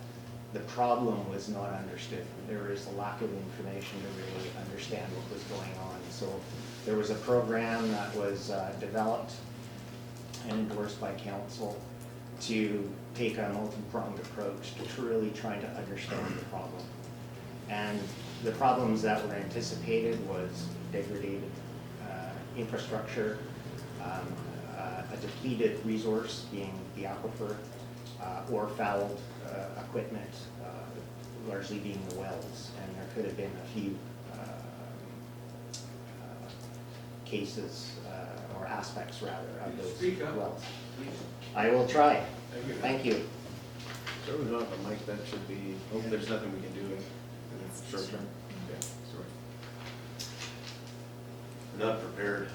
the problem was not understood. There is a lack of information to really understand what was going on. So there was a program that was developed and endorsed by council to take a multi-pronged approach to really trying to understand the problem. And the problems that were anticipated was degraded infrastructure, a depleted resource being the aquifer, or fouled equipment, largely being the wells. And there could have been a few cases or aspects rather of those wells. I will try. Thank you. So we're not the mic, that should be, oh, there's nothing we can do in the short term. Okay, sorry. We're not prepared.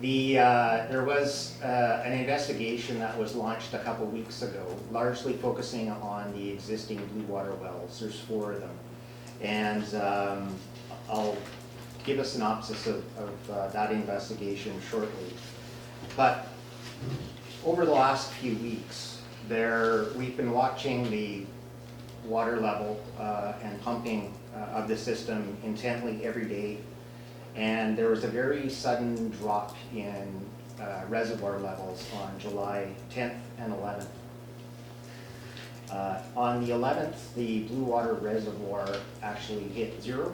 There was an investigation that was launched a couple weeks ago, largely focusing on the existing blue water wells. There's 4 of them. And I'll give a synopsis of that investigation shortly. But over the last few weeks, we've been watching the water level and pumping of the system intently every day. And there was a very sudden drop in reservoir levels on July 10th and 11th. On the 11th, the Blue Water Reservoir actually hit 0.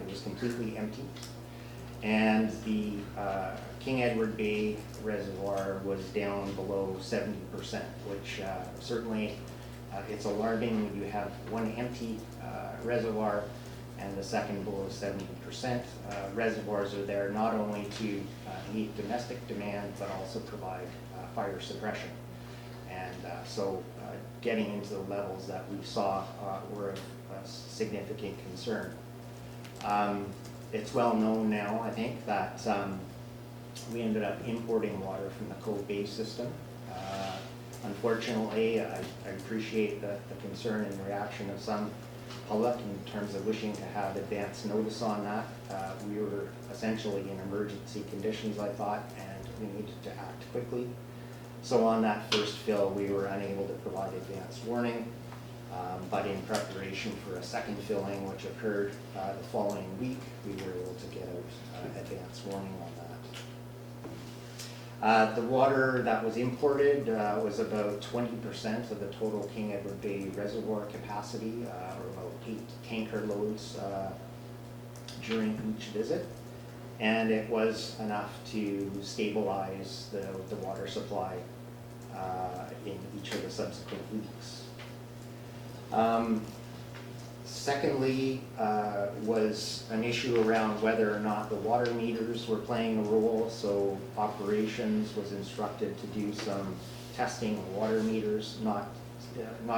It was completely empty. And the King Edward Bay Reservoir was down below 70%, which certainly it's alarming when you have one empty reservoir and the second below 70%. Reservoirs are there not only to meet domestic demand, but also provide fire suppression. And so getting into the levels that we saw were of significant concern. It's well known now, I think, that we ended up importing water from the Cove Bay system. Unfortunately, I appreciate the concern and reaction of some public in terms of wishing to have advance notice on that. We were essentially in emergency conditions, I thought, and we needed to act quickly. So on that first fill, we were unable to provide advance warning, but in preparation for a second filling, which occurred the following week, we were able to get out advance warning on that. The water that was imported was about 20% of the total King Edward Bay reservoir capacity, or about 8 tanker loads during each visit. And it was enough to stabilize the water supply in each of the subsequent weeks. Secondly, was an issue around whether or not the water meters were playing a role. So operations was instructed to do some testing of water meters, not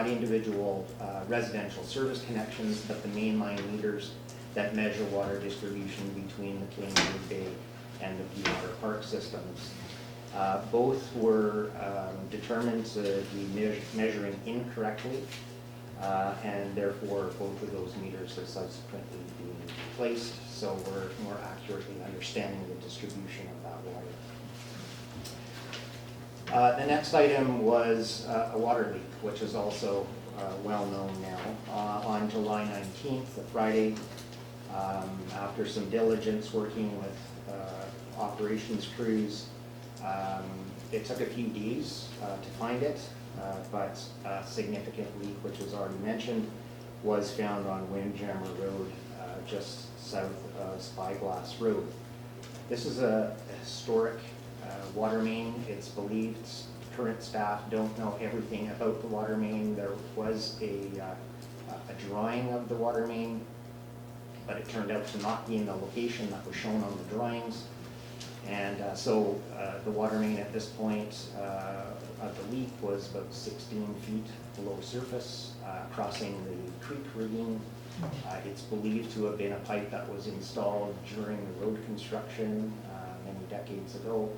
individual residential service connections, but the mainline meters that measure water distribution between the King Edward Bay and the Bylaw Park systems. Both were determined to be measuring incorrectly, and therefore both of those meters have subsequently been replaced, so we're more accurately understanding the distribution of that water. The next item was a water leak, which is also well known now. On July 19th, a Friday, after some diligence working with operations crews, it took a few days to find it, but a significant leak, which was already mentioned, was found on Windjammer Road, just south of Spyglass Road. This is a historic water main. It's believed current staff don't know everything about the water main. There was a drawing of the water main, but it turned out to not be in the location that was shown on the drawings. And so the water main at this point of the leak was about 16 feet below surface, crossing the creek ravine. It's believed to have been a pipe that was installed during the road construction many decades ago.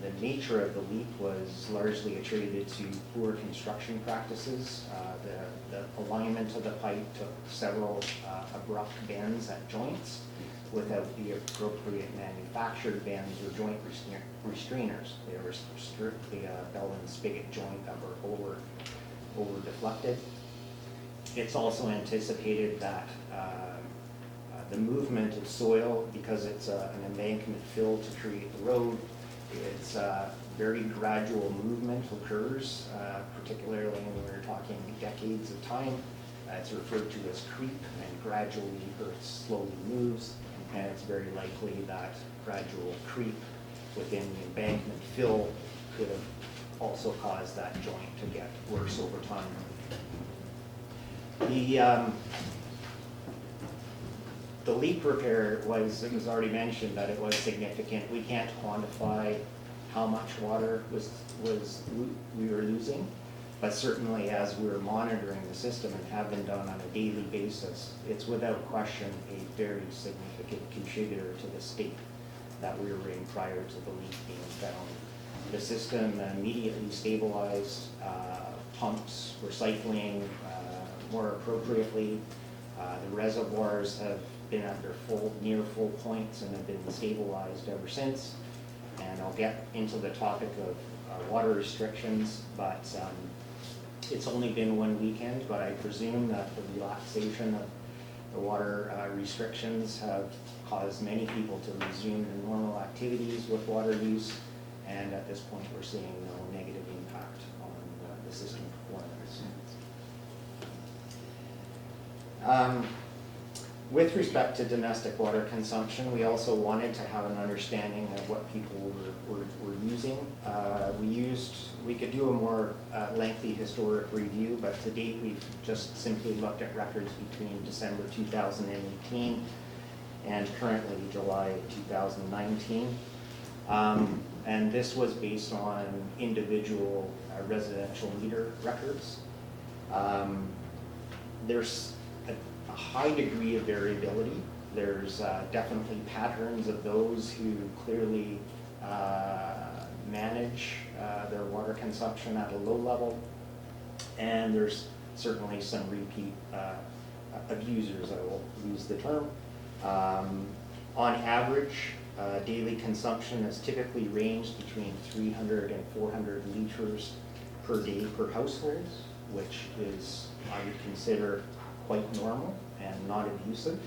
The nature of the leak was largely attributed to poor construction practices. The alignment of the pipe took several abrupt bends at joints without the appropriate manufactured bends or joint restrainers. They were strictly a bell and spigot joint that were over deflected. It's also anticipated that the movement of soil, because it's an embankment fill to create the road, it's very gradual movement occurs, particularly when we're talking decades of time. It's referred to as creep, and gradually earth slowly moves, and it's very likely that gradual creep within the embankment fill could have also caused that joint to get worse over time. The leak repair it was already mentioned that it was significant. We can't quantify how much water we were losing, but certainly as we're monitoring the system and have been done on a daily basis, it's without question a very significant contributor to the state that we were in prior to the leak being found. The system immediately stabilized, pumps were cycling more appropriately. The reservoirs have been at their near full points and have been stabilized ever since. And I'll get into the topic of water restrictions, but it's only been one weekend, but I presume that the relaxation of the water restrictions have caused many people to resume their normal activities with water use, and at this point we're seeing no negative impact on the system performance. With respect to domestic water consumption, we also wanted to have an understanding of what people were using. We could do a more lengthy historic review, but to date we've just simply looked at records between December 2018 and currently July 2019. And this was based on individual residential meter records. There's a high degree of variability. There's definitely patterns of those who clearly manage their water consumption at a low level, and there's certainly some repeat abusers, I will use the term. On average, Daily consumption has typically ranged between 300 and 400 liters per day per household, which is, I would consider, quite normal and not abusive.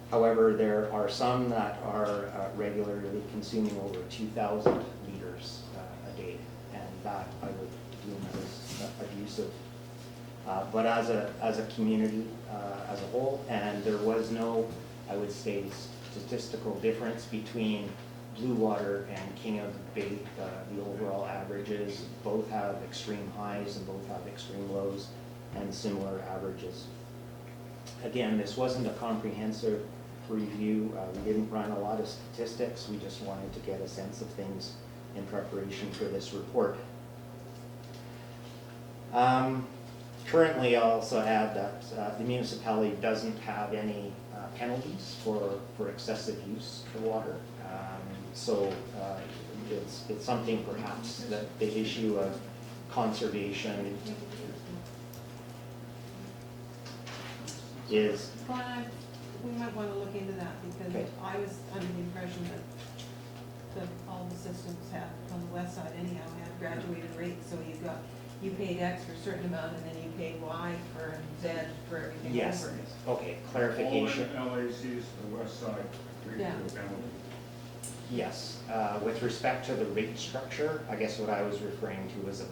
However, there are some that are regularly consuming over 2,000 liters a day, and that I would deem as abusive. But as a community as a whole, and there was no, I would say, statistical difference between Blue Water and King of the Bay. The overall averages both have extreme highs and both have extreme lows and similar averages. Again, this wasn't a comprehensive review. We didn't run a lot of statistics. We just wanted to get a sense of things in preparation for this report. Currently, I'll also add that the municipality doesn't have any penalties for excessive use of water. So it's something perhaps that the issue of conservation is. But we might want to look into that, because Okay. I was under the impression that all the systems have, on the west side anyhow, had graduated rates, so you paid X for a certain amount, and then you paid Y for Z for everything Yes. over. Okay, clarification. All LACs, the west side, Yeah. Yes, with respect to the rate structure, I guess what I was referring to was a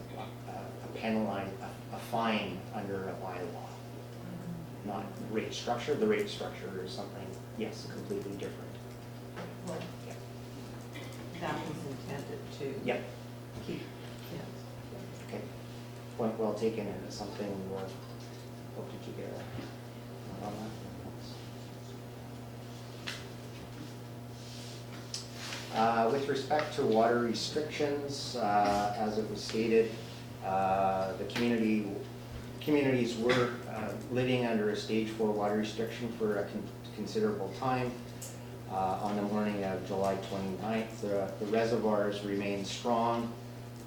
penalty, a fine under a bylaw, not rate structure. The rate structure is something, yes, completely different. Well, Yeah. that was intended to Yep. keep, yes. Okay, point well taken, and it's something we'll hope to keep on that. With respect to water restrictions, as it was stated, the communities were living under a stage 4 water restriction for a considerable time. On the morning of July 29th, the reservoirs remained strong,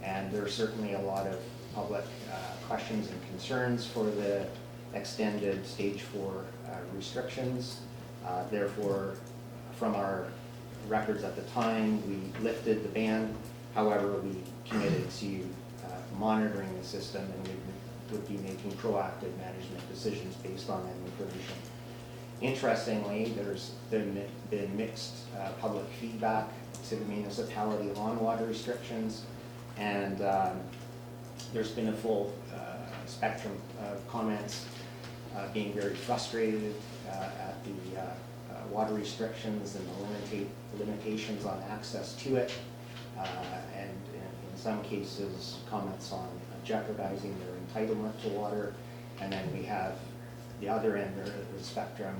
and there are certainly a lot of public questions and concerns for the extended stage 4 restrictions. Therefore, from our records at the time, we lifted the ban. However, we committed to monitoring the system, and we would be making proactive management decisions based on that information. Interestingly, there's been mixed public feedback to the municipality on water restrictions, and there's been a full spectrum of comments being very frustrated at the water restrictions and the limitations on access to it, and in some cases comments on jeopardizing their entitlement to water. And then we have the other end of the spectrum,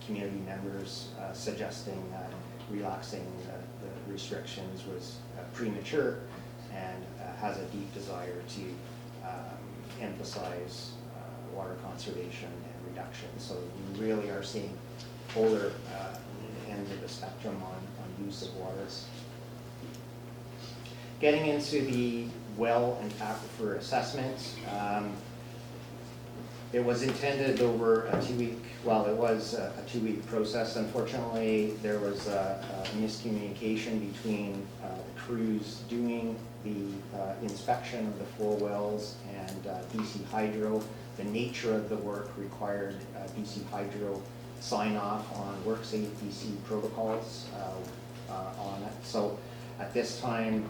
community members suggesting that relaxing the restrictions was premature, and has a deep desire to emphasize water conservation and reduction. So we really are seeing polar ends of the spectrum on use of waters. Getting into the well and aquifer assessment, it was intended over a 2-week, well, it was a 2-week process. Unfortunately, there was a miscommunication between the crews doing the inspection of the 4 wells and BC Hydro. The nature of the work required BC Hydro sign off on work safe BC protocols on it. So at this time,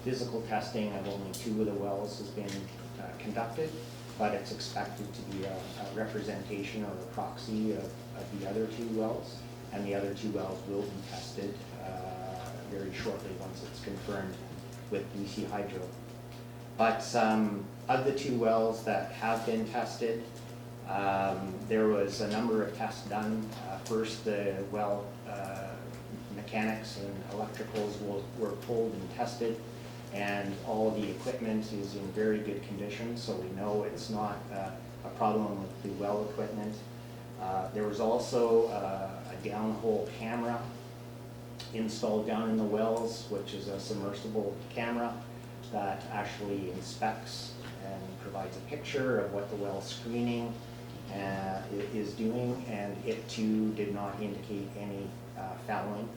physical testing of only 2 of the wells has been conducted, but it's expected to be a representation or a proxy of the other 2 wells, and the other 2 wells will be tested very shortly once it's confirmed with BC Hydro. But of the 2 wells that have been tested, there was a number of tests done. First, the well mechanics and electricals were pulled and tested, and all the equipment is in very good condition, so we know it's not a problem with the well equipment. There was also a downhole camera installed down in the wells, which is a submersible camera that actually inspects and provides a picture of what the well screening is doing, and it too did not indicate any fouling.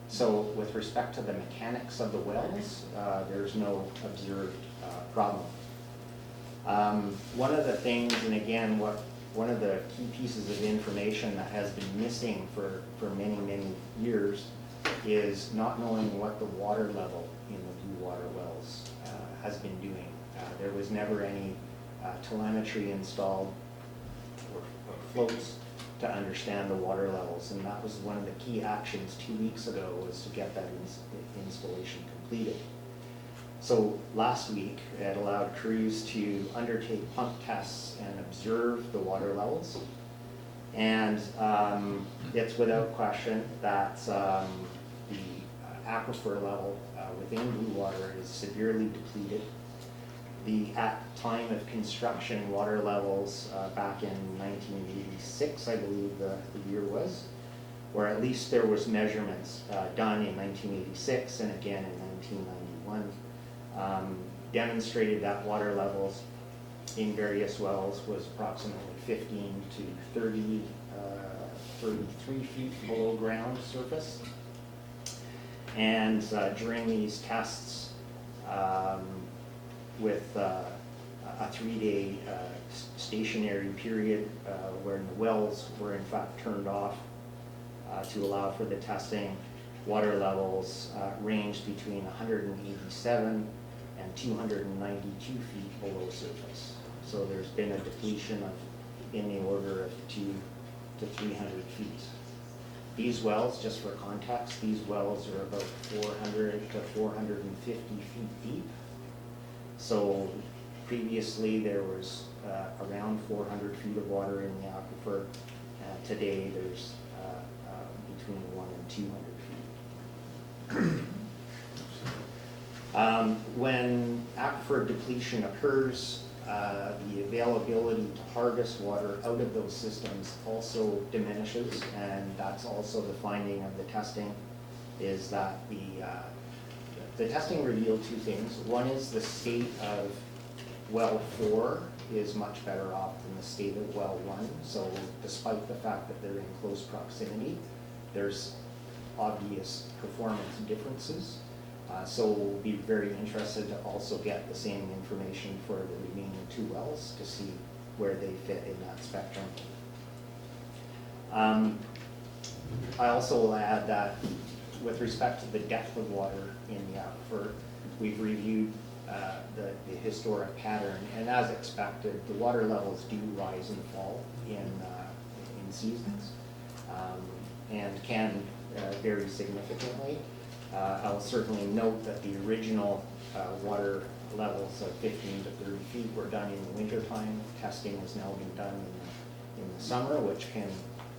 So with respect to the mechanics of the wells, there's no observed problem. One of the things, and again, one of the key pieces of information that has been missing for many, many years is not knowing what the water level in the blue water wells has been doing. There was never any telemetry installed or floats to understand the water levels, and that was one of the key actions 2 weeks ago, was to get that installation completed. So last week, it allowed crews to undertake pump tests and observe the water levels. And it's without question that the aquifer level within blue water is severely depleted. At time of construction, water levels back in 1986, I believe the year was, or at least there was measurements done in 1986 and again in 1991, demonstrated that water levels in various wells was approximately 15 to 33 feet below ground surface. And during these tests, with a 3-day stationary period where the wells were in fact turned off to allow for the testing, water levels ranged between 187 and 292 feet below surface. So there's been a depletion of in the order of 200 to 300 feet. These wells, just for context, these wells are about 400 to 450 feet deep. So previously there was around 400 feet of water in the aquifer. Today there's between 100 and 200 feet. When aquifer depletion occurs, the availability to harvest water out of those systems also diminishes, and that's also the finding of the testing, is that the testing revealed two things. One is the state of well 4 is much better off than the state of well 1. So despite the fact that they're in close proximity, there's obvious performance differences. So we'll be very interested to also get the same information for the remaining 2 wells to see where they fit in that spectrum. I also will add that with respect to the depth of water in the aquifer, we've reviewed the historic pattern, and as expected, the water levels do rise and fall in seasons, and can vary significantly. I'll certainly note that the original water levels of 15 to 30 feet were done in the wintertime. Testing has now been done in the summer, which can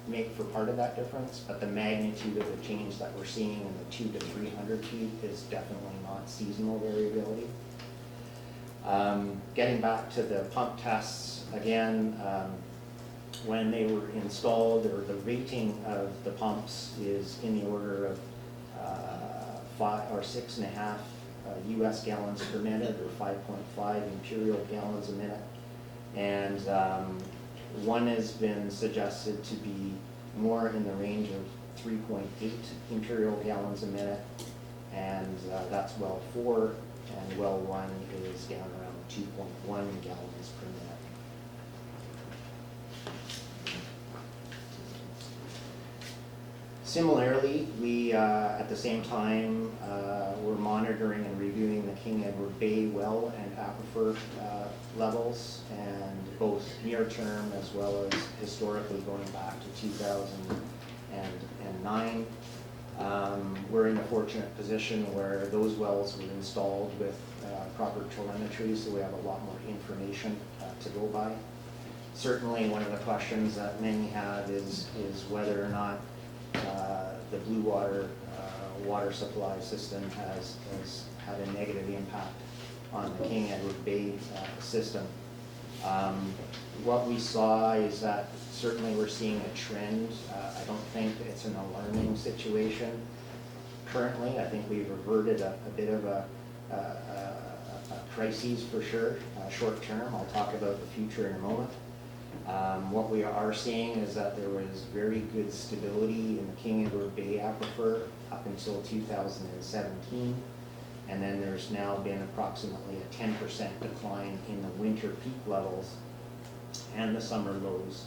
make for part of that difference, but the magnitude of the change that we're seeing in the 200 to 300 feet is definitely not seasonal variability. Getting back to the pump tests, again, when they were installed, or the rating of the pumps is in the order of 5 or 6.5 US gallons per minute, or 5.5 imperial gallons a minute. And one has been suggested to be more in the range of 3.8 imperial gallons a minute, and that's well 4, and well 1 is down around 2.1 gallons per minute. Similarly, we, at the same time, we're monitoring and reviewing the King Edward Bay well and aquifer levels, and both near-term as well as historically going back to 2009. We're in a fortunate position where those wells were installed with proper telemetry, so we have a lot more information to go by. Certainly, one of the questions that many have is whether or not the blue water water supply system has had a negative impact on the King Edward Bay system. What we saw is that certainly we're seeing a trend. I don't think it's an alarming situation currently. I think we've reverted a bit of a crisis for sure, short term. I'll talk about the future in a moment. What we are seeing is that there was very good stability in the King Edward Bay aquifer up until 2017. And then there's now been approximately a 10% decline in the winter peak levels and the summer lows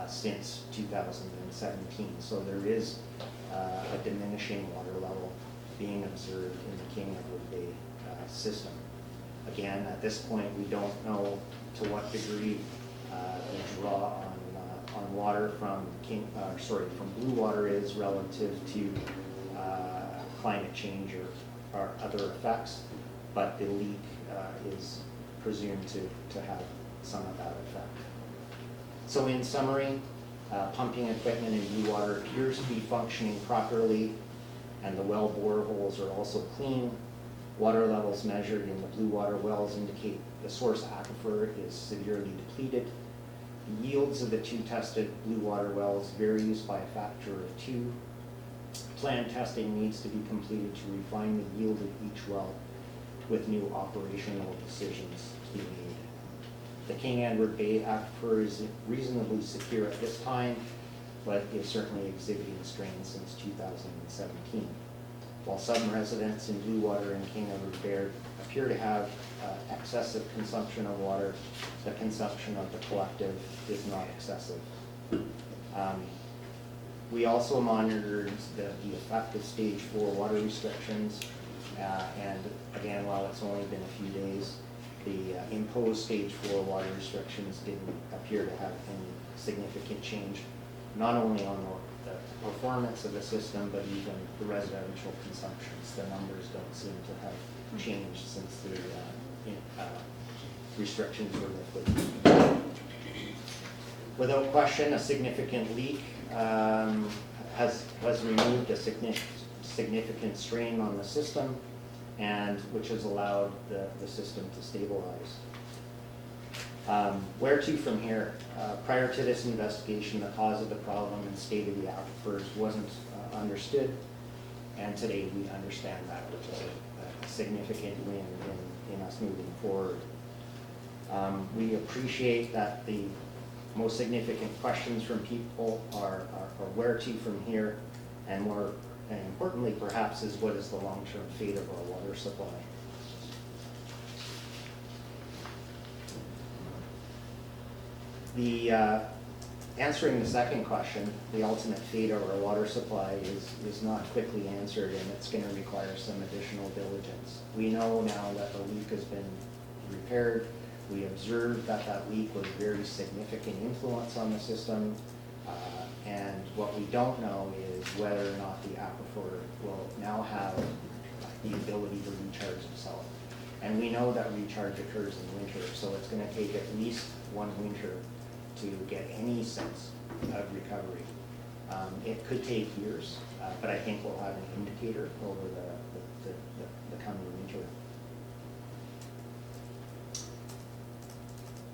since 2017. So there is a diminishing water level being observed in the King Edward Bay system. Again, at this point, we don't know to what degree the draw on water from blue water is relative to climate change or other effects, but the leak is presumed to have some of that effect. So in summary, pumping equipment in blue water appears to be functioning properly, and the well boreholes are also clean. Water levels measured in the blue water wells indicate the source aquifer is severely depleted. The yields of the 2 tested blue water wells varies by a factor of 2. Planned testing needs to be completed to refine the yield of each well, with new operational decisions to be made. The King Edward Bay aquifer is reasonably secure at this time, but is certainly exhibiting strain since 2017. While some residents in blue water and King Edward Bay appear to have excessive consumption of water, the consumption of the collective is not excessive. We also monitored the effect of stage 4 water restrictions, and again, while it's only been a few days, the imposed stage 4 water restrictions didn't appear to have any significant change, not only on the performance of the system, but even the residential consumptions. The numbers don't seem to have changed since the restrictions were lifted. Without question, a significant leak has removed a significant strain on the system, and which has allowed the system to stabilize. Where to from here? Prior to this investigation, the cause of the problem and state of the aquifers wasn't understood, and today we understand that, which is a significant win in us moving forward. We appreciate that the most significant questions from people are where to from here, and more importantly perhaps is what is the long-term fate of our water supply. Answering the second question, the ultimate fate of our water supply is not quickly answered, and it's going to require some additional diligence. We know now that the leak has been repaired. We observed that leak was a very significant influence on the system, and what we don't know is whether or not the aquifer will now have the ability to recharge itself. And we know that recharge occurs in winter, so it's going to take at least one winter to get any sense of recovery. It could take years, but I think we'll have an indicator over the coming winter.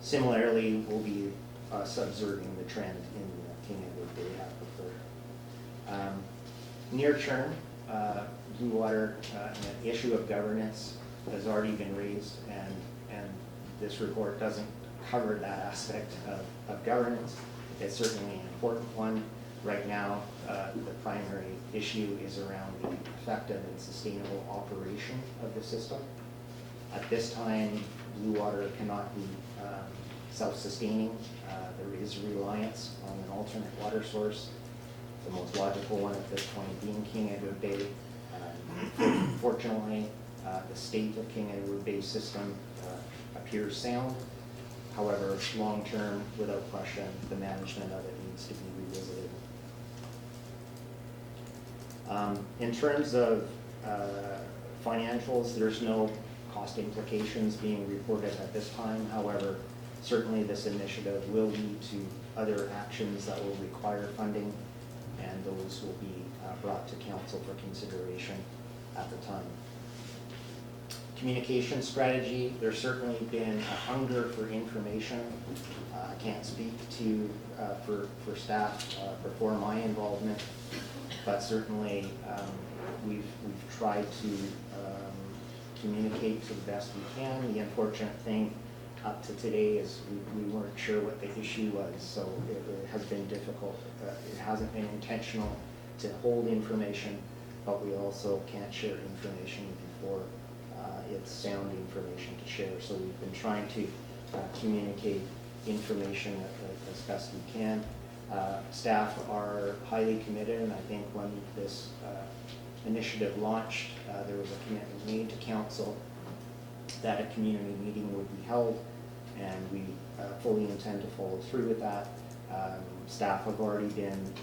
Similarly, we'll be observing the trend in the King Edward Bay aquifer. Near term, blue water, an issue of governance has already been raised, and this report doesn't cover that aspect of governance. It's certainly an important one. Right now, the primary issue is around the effective and sustainable operation of the system. At this time, blue water cannot be self-sustaining. There is reliance on an alternate water source, the most logical one at this point being King Edward Bay. Fortunately, the state of King Edward Bay system appears sound. However, long-term, without question, the management of it needs to be revisited. In terms of financials, there's no cost implications being reported at this time. However, certainly this initiative will lead to other actions that will require funding, and those will be brought to council for consideration at the time. Communication strategy, there's certainly been a hunger for information. I can't speak to for staff before my involvement, but certainly we've tried to communicate to the best we can. The unfortunate thing up to today is we weren't sure what the issue was, so it has been difficult. It hasn't been intentional to hold information, but we also can't share information before it's sound information to share. So we've been trying to communicate information as best we can. Staff are highly committed, and I think when this initiative launched, there was a commitment made to council that a community meeting would be held, and we fully intend to follow through with that. Staff have already been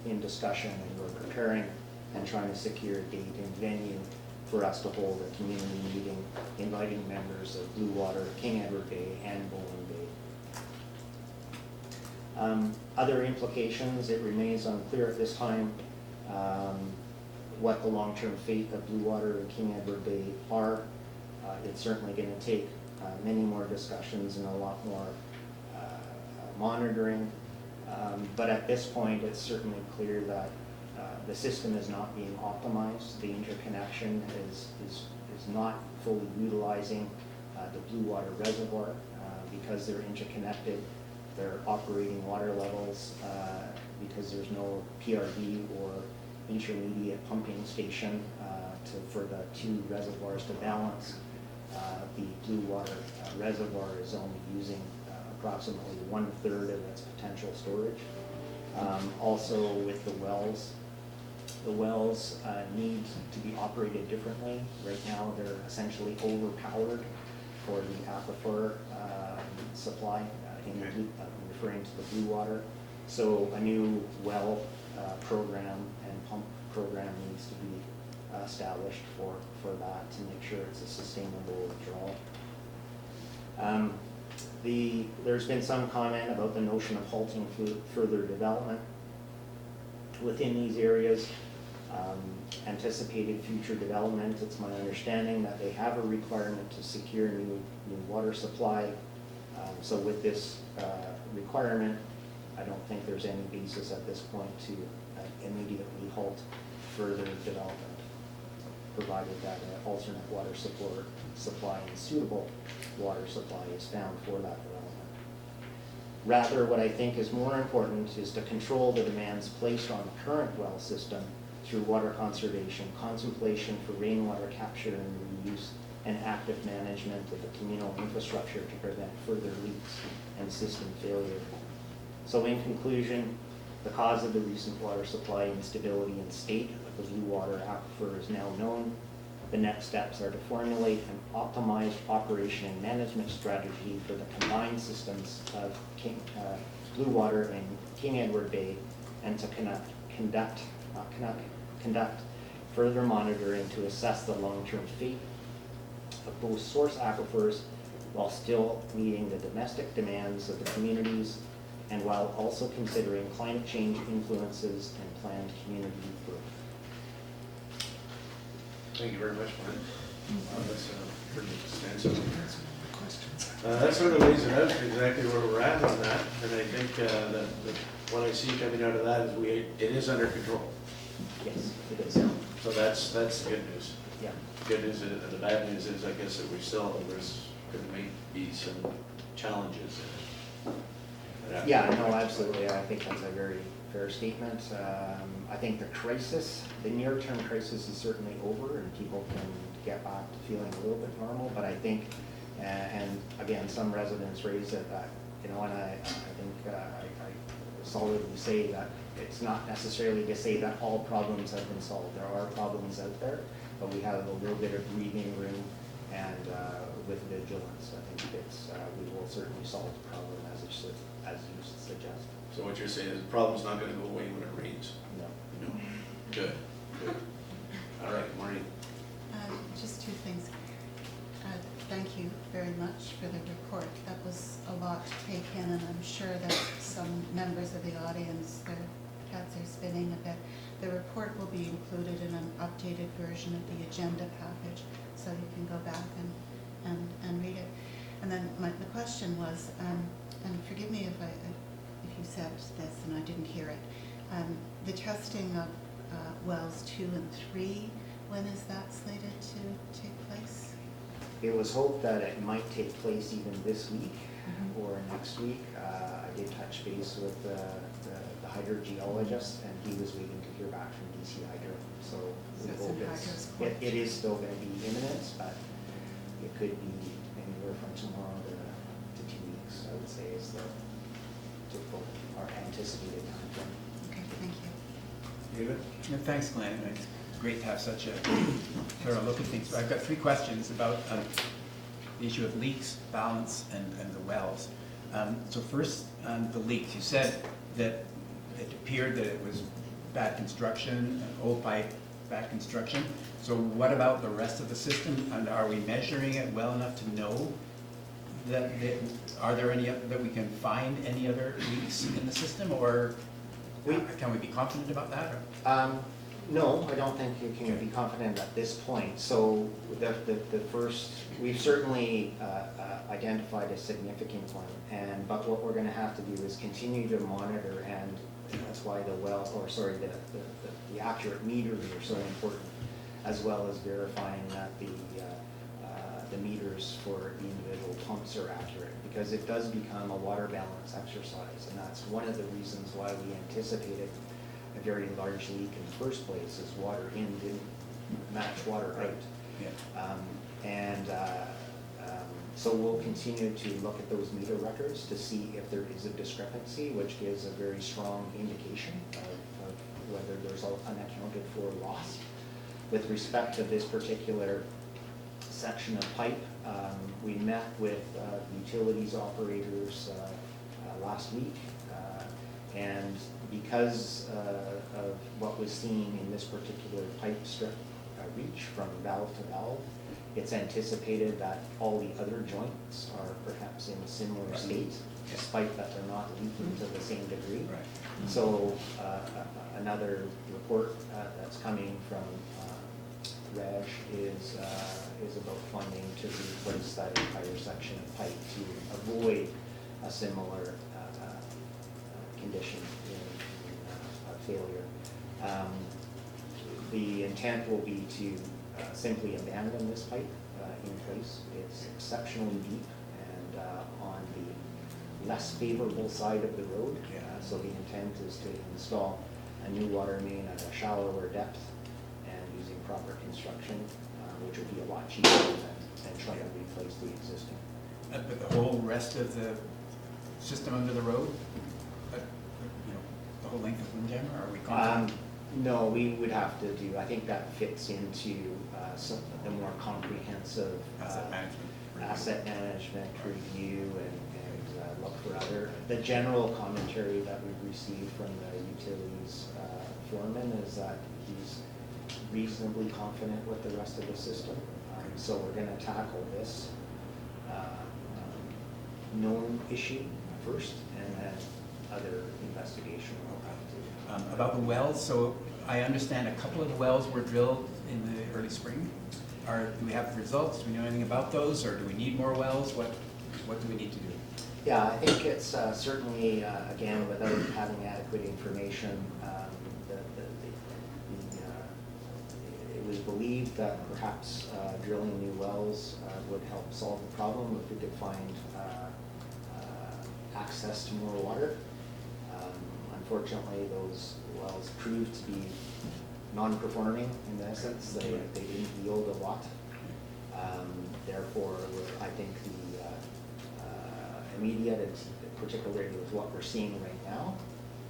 in discussion, and we're preparing and trying to secure a date and venue for us to hold a community meeting, inviting members of Blue Water, King Edward Bay, and Bowen Bay. Other implications, it remains unclear at this time what the long-term fate of Blue Water and King Edward Bay are. It's certainly going to take many more discussions and a lot more monitoring. But at this point, it's certainly clear that the system is not being optimized. The interconnection is not fully utilizing the Blue Water Reservoir because they're interconnected. Their operating water levels, because there's no PRD or intermediate pumping station for the two reservoirs to balance. The Blue Water Reservoir is only using approximately 1/3 of its potential storage. Also with the wells need to be operated differently. Right now they're essentially overpowered for the aquifer supply, referring to the Blue Water. So a new well program and pump program needs to be established for that to make sure it's a sustainable withdrawal. There's been some comment about the notion of halting further development within these areas. Anticipated future development, it's my understanding that they have a requirement to secure new water supply. So with this requirement, I don't think there's any basis at this point to immediately halt further development, provided that an alternate water supply and suitable water supply is found for that development. Rather, what I think is more important is to control the demands placed on the current well system through water conservation, contemplation for rainwater capture and reuse, and active management of the communal infrastructure to prevent further leaks and system failure. So in conclusion, the cause of the recent water supply instability and state of the Blue Water aquifer is now known. The next steps are to formulate an optimized operation and management strategy for the combined systems of Blue Water and King Edward Bay, and to conduct further monitoring to assess the long-term fate of both source aquifers while still meeting the domestic demands of the communities and while also considering climate change influences and planned community growth. Thank you very much, Brian. That's pretty extensive. That sort of lays it out exactly where we're at on that, and I think that what I see coming out of that is it is under control. Yes, it is. So that's the good news. Yeah. Good news, and the bad news is, I guess, that there's going to be some challenges in it. Yeah, no, absolutely. I think that's a very fair statement. I think the near-term crisis is certainly over, and people can get back to feeling a little bit normal. But I think, and again, some residents raised it that, and I think I solidly say that it's not necessarily to say that all problems have been solved. There are problems out there, but we have a little bit of breathing room, and with vigilance, I think we will certainly solve the problem as you suggest. So what you're saying is the problem's not going to go away when it rains? No. No. Good. All right, Maureen. Just two things. Thank you very much for the report. That was a lot to take in, and I'm sure that some members of the audience, their heads are spinning a bit. The report will be included in an updated version of the agenda package, so you can go back and read it. And then the question was, and forgive me if you said this and I didn't hear it, the testing of wells 2 and 3, when is that slated to take place? It was hoped that it might take place even this week or next week. I did touch base with the hydrogeologist, and he was waiting to hear back from DC Hydro. So we So it's hope in Hydro's court. it is still going to be imminent, but it could be anywhere from tomorrow to 2 weeks, I would say, is the typical or anticipated timeframe. Okay, thank you. David? Yeah, thanks, Glenn. It's great to have such a thorough look at things. I've got 3 questions about the issue of leaks, balance, and the wells. So first, the leaks. You said that it appeared that it was bad construction, old pipe, bad construction. So what about the rest of the system? And are we measuring it well enough to know that, are there any, that we can find any other leaks in the system? Or can we be confident about that? Or? No, I don't think you can be confident at this point. So the first, we've certainly identified a significant one, but what we're going to have to do is continue to monitor, and that's why the accurate meters are so important, as well as verifying that the meters for the individual pumps are accurate, because it does become a water balance exercise, and that's one of the reasons why we anticipated a very large leak in the first place, is water in didn't match water out. Yeah. So we'll continue to look at those meter records to see if there is a discrepancy, which gives a very strong indication of whether there's unaccounted for loss. With respect to this particular section of pipe, we met with utilities operators last week, and because of what was seen in this particular pipe strip reach from valve to valve, it's anticipated that all the other joints are perhaps in a similar state, despite that they're not leaking to the same degree. Right. So another report that's coming from REG is about funding to replace that entire section of pipe to avoid a similar condition in failure. The intent will be to simply abandon this pipe in place. It's exceptionally deep and on the less favorable side of the road. So the intent is to install a new water main at a shallower depth and using proper construction, which will be a lot cheaper than trying to replace the existing. But the whole rest of the system under the road, the whole length of Windjammer, are we confident? No, we would have to do, I think that fits into the more comprehensive asset management review and look for other. The general commentary that we've received from the utilities foreman is that he's reasonably confident with the rest of the system. So we're going to tackle this known issue first, and then other investigation will have to. About the wells, so I understand a couple of the wells were drilled in the early spring. Do we have the results? Do we know anything about those, or do we need more wells? What do we need to do? Yeah, I think it's certainly, again, without having adequate information, it was believed that perhaps drilling new wells would help solve the problem if we could find access to more water. Unfortunately, those wells proved to be non-performing in essence. They didn't yield a lot. Therefore, I think the immediate, particularly with what we're seeing right now,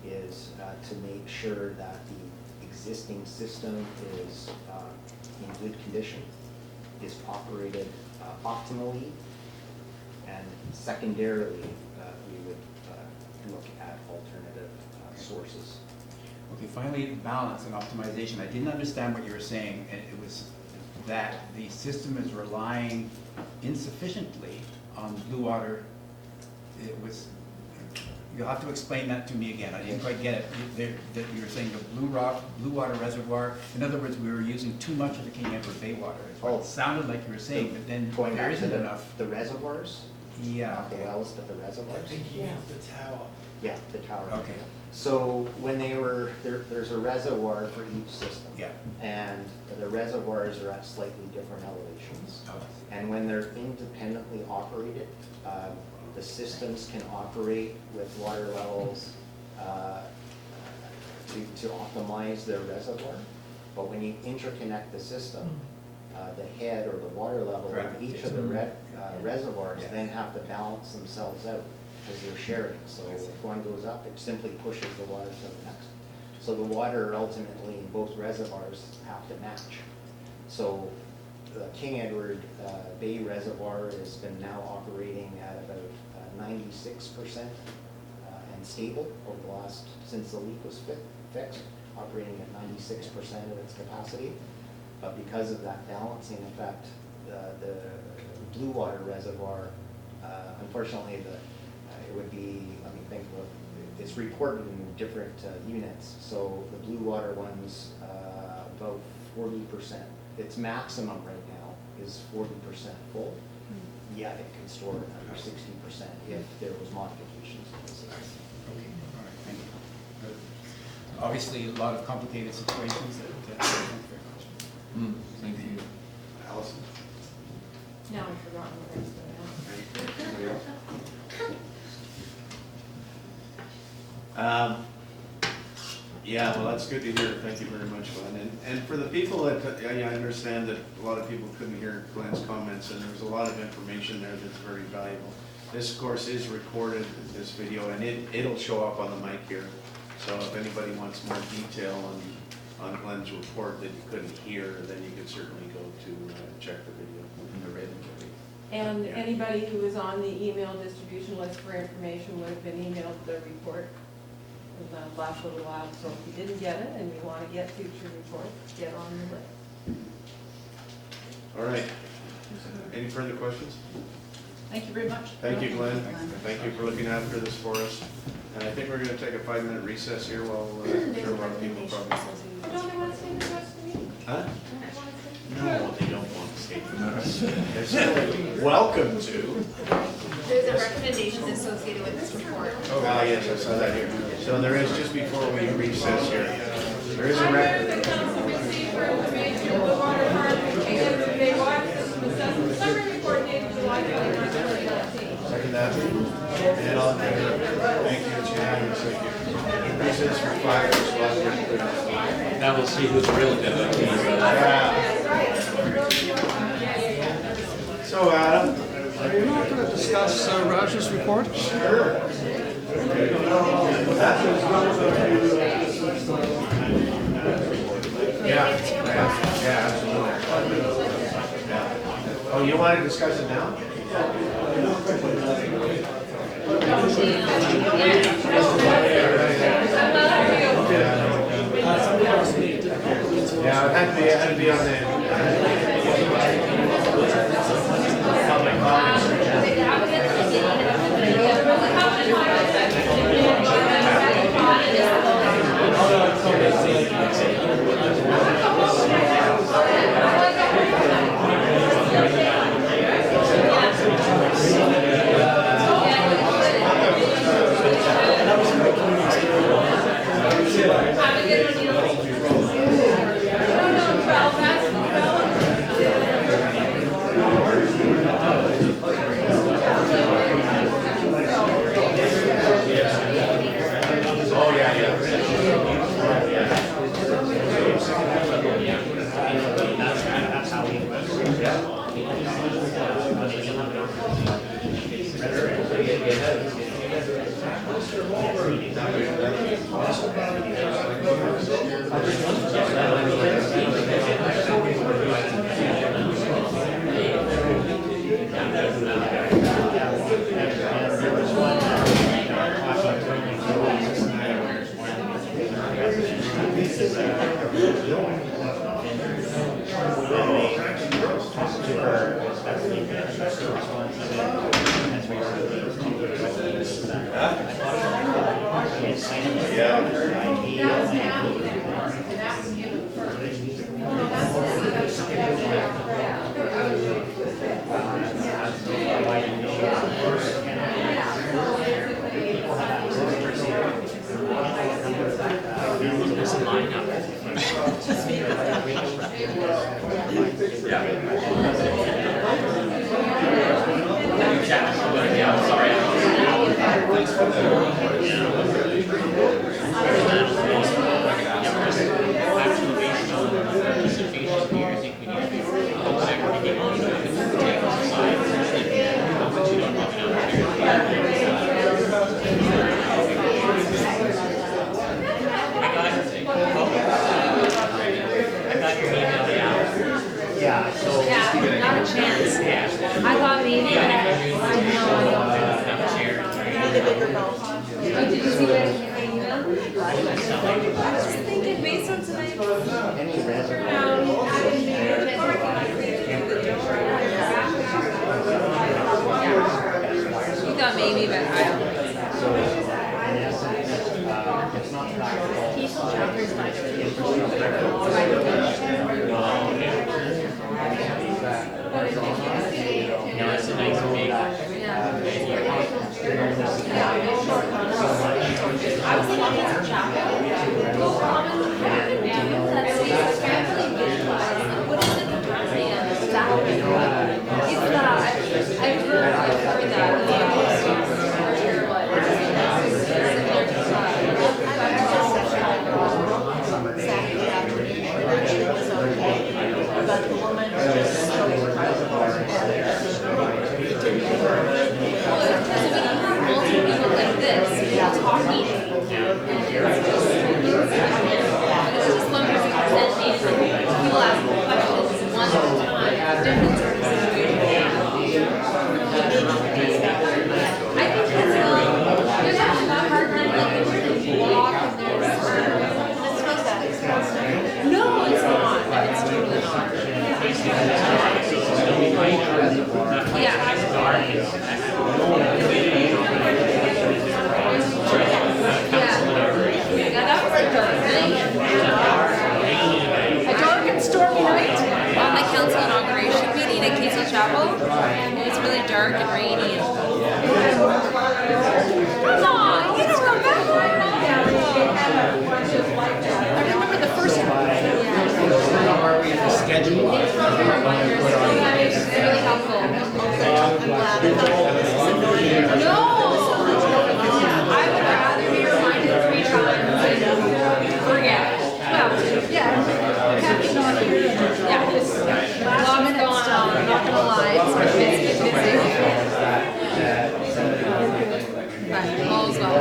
is to make sure that the existing system is in good condition, is operated optimally, and secondarily, we would look at alternative sources. Okay, finally, balance and optimization. I didn't understand what you were saying. It was that the system is relying insufficiently on blue water. It was, you'll have to explain that to me again. I didn't quite get it. That you were saying the blue water reservoir. In other words, we were using too much of the King Edward Bay water. It sounded like you were saying, but then Going there back to isn't enough. the reservoirs, Yeah, Not the okay. wells, but the reservoirs. Yeah. Yeah, the tower. Okay. So when they were, there's a reservoir for each system. Yeah. And the reservoirs are at slightly different elevations. Oh, And when they're independently operated, the systems can operate with water levels to optimize their reservoir. But when you interconnect the system, the head or the water level of each of the reservoirs Yeah. then have to balance themselves out because they're sharing. So if one goes up, it simply pushes the water to the next. So the water ultimately in both reservoirs have to match. So the King Edward Bay Reservoir has been now operating at about 96% and stable over the last, since the leak was fixed, operating at 96% of its capacity. But because of that balancing effect, the Blue Water Reservoir, unfortunately, it would be, let me think, it's reported in different units. So the Blue Water one's about 40%. Its maximum right now is 40% full. Yet it can store under 60% if there was modifications to the system. Okay, all right, thank you. Good. Obviously, a lot of complicated situations that, thank you very much. Thank you. Allison? Now I've forgotten the rest of it. Anybody else? Yeah, well, that's good to hear. Thank you very much, Glenn. And for the people that, I understand that a lot of people couldn't hear Glenn's comments, and there's a lot of information there that's very valuable. This, of course, is recorded, this video, and it'll show up on the mic here. So if anybody wants more detail on Glenn's report that you couldn't hear, then you could certainly go to check the video in the written video. And Yeah. anybody who was on the email distribution list for information would have been emailed the report in the last little while. So if you didn't get it and you want to get future reports, get on the list. All right. Any further questions? Thank you very much. Thank you, Glenn. Glenn. Thank you for looking after this for us. And I think we're gonna take a 5-minute recess here while, I'm sure a lot of people probably. Don't they want to stay the rest of the meeting? Huh? Don't they want to stay? No, they don't want to stay for the They're certainly welcome to. There's a recommendations associated with this report. Ah, yes, I saw that here. So there is, just before we recess here, there is a Order rec. the council receive for information of the water department, King Edward Bay Water System Assessment Summary Report dated July 29, 2019. Second that. And all in favor? Thank you, it's unanimous, thank you. Recess for 5 minutes. Now we'll see who's real good. So, Adam. Are you not going to discuss Raj's report? Sure. Yeah, absolutely. Yeah. Oh, you want to discuss it now? Yeah, it had to be on the public comments. Yeah, so. Yeah, not a chance. I thought maybe, but I know. Oh, did you see my email? I was just thinking, based on tonight's Any resident. You thought maybe, but I don't think So, in essence, it's not practical. No, it's a nice big. I was thinking it's a chapel. Go common, let's see, it's family visualize. What is it, the brand? It's I've heard that. Saturday afternoon, virtually was okay, but the woman was so Multiple people like this, talking. It's just one person presenting, people ask questions one at a time, different sort of situations. I think there's actually not hard time, like there's a walk and there's, no, it's not, it's totally not. Yeah, that was a dark night. A dark and stormy night on the council inauguration meeting at Castle Chapel. It was really dark and rainy. Aw, you don't remember? I remember the first one. Are we in the schedule? It's really helpful. No! I would rather be reminded 3 times and forget. Well, yeah. Happy not here. Yeah. A lot going on, I'm not gonna lie. It's busy. But all's well.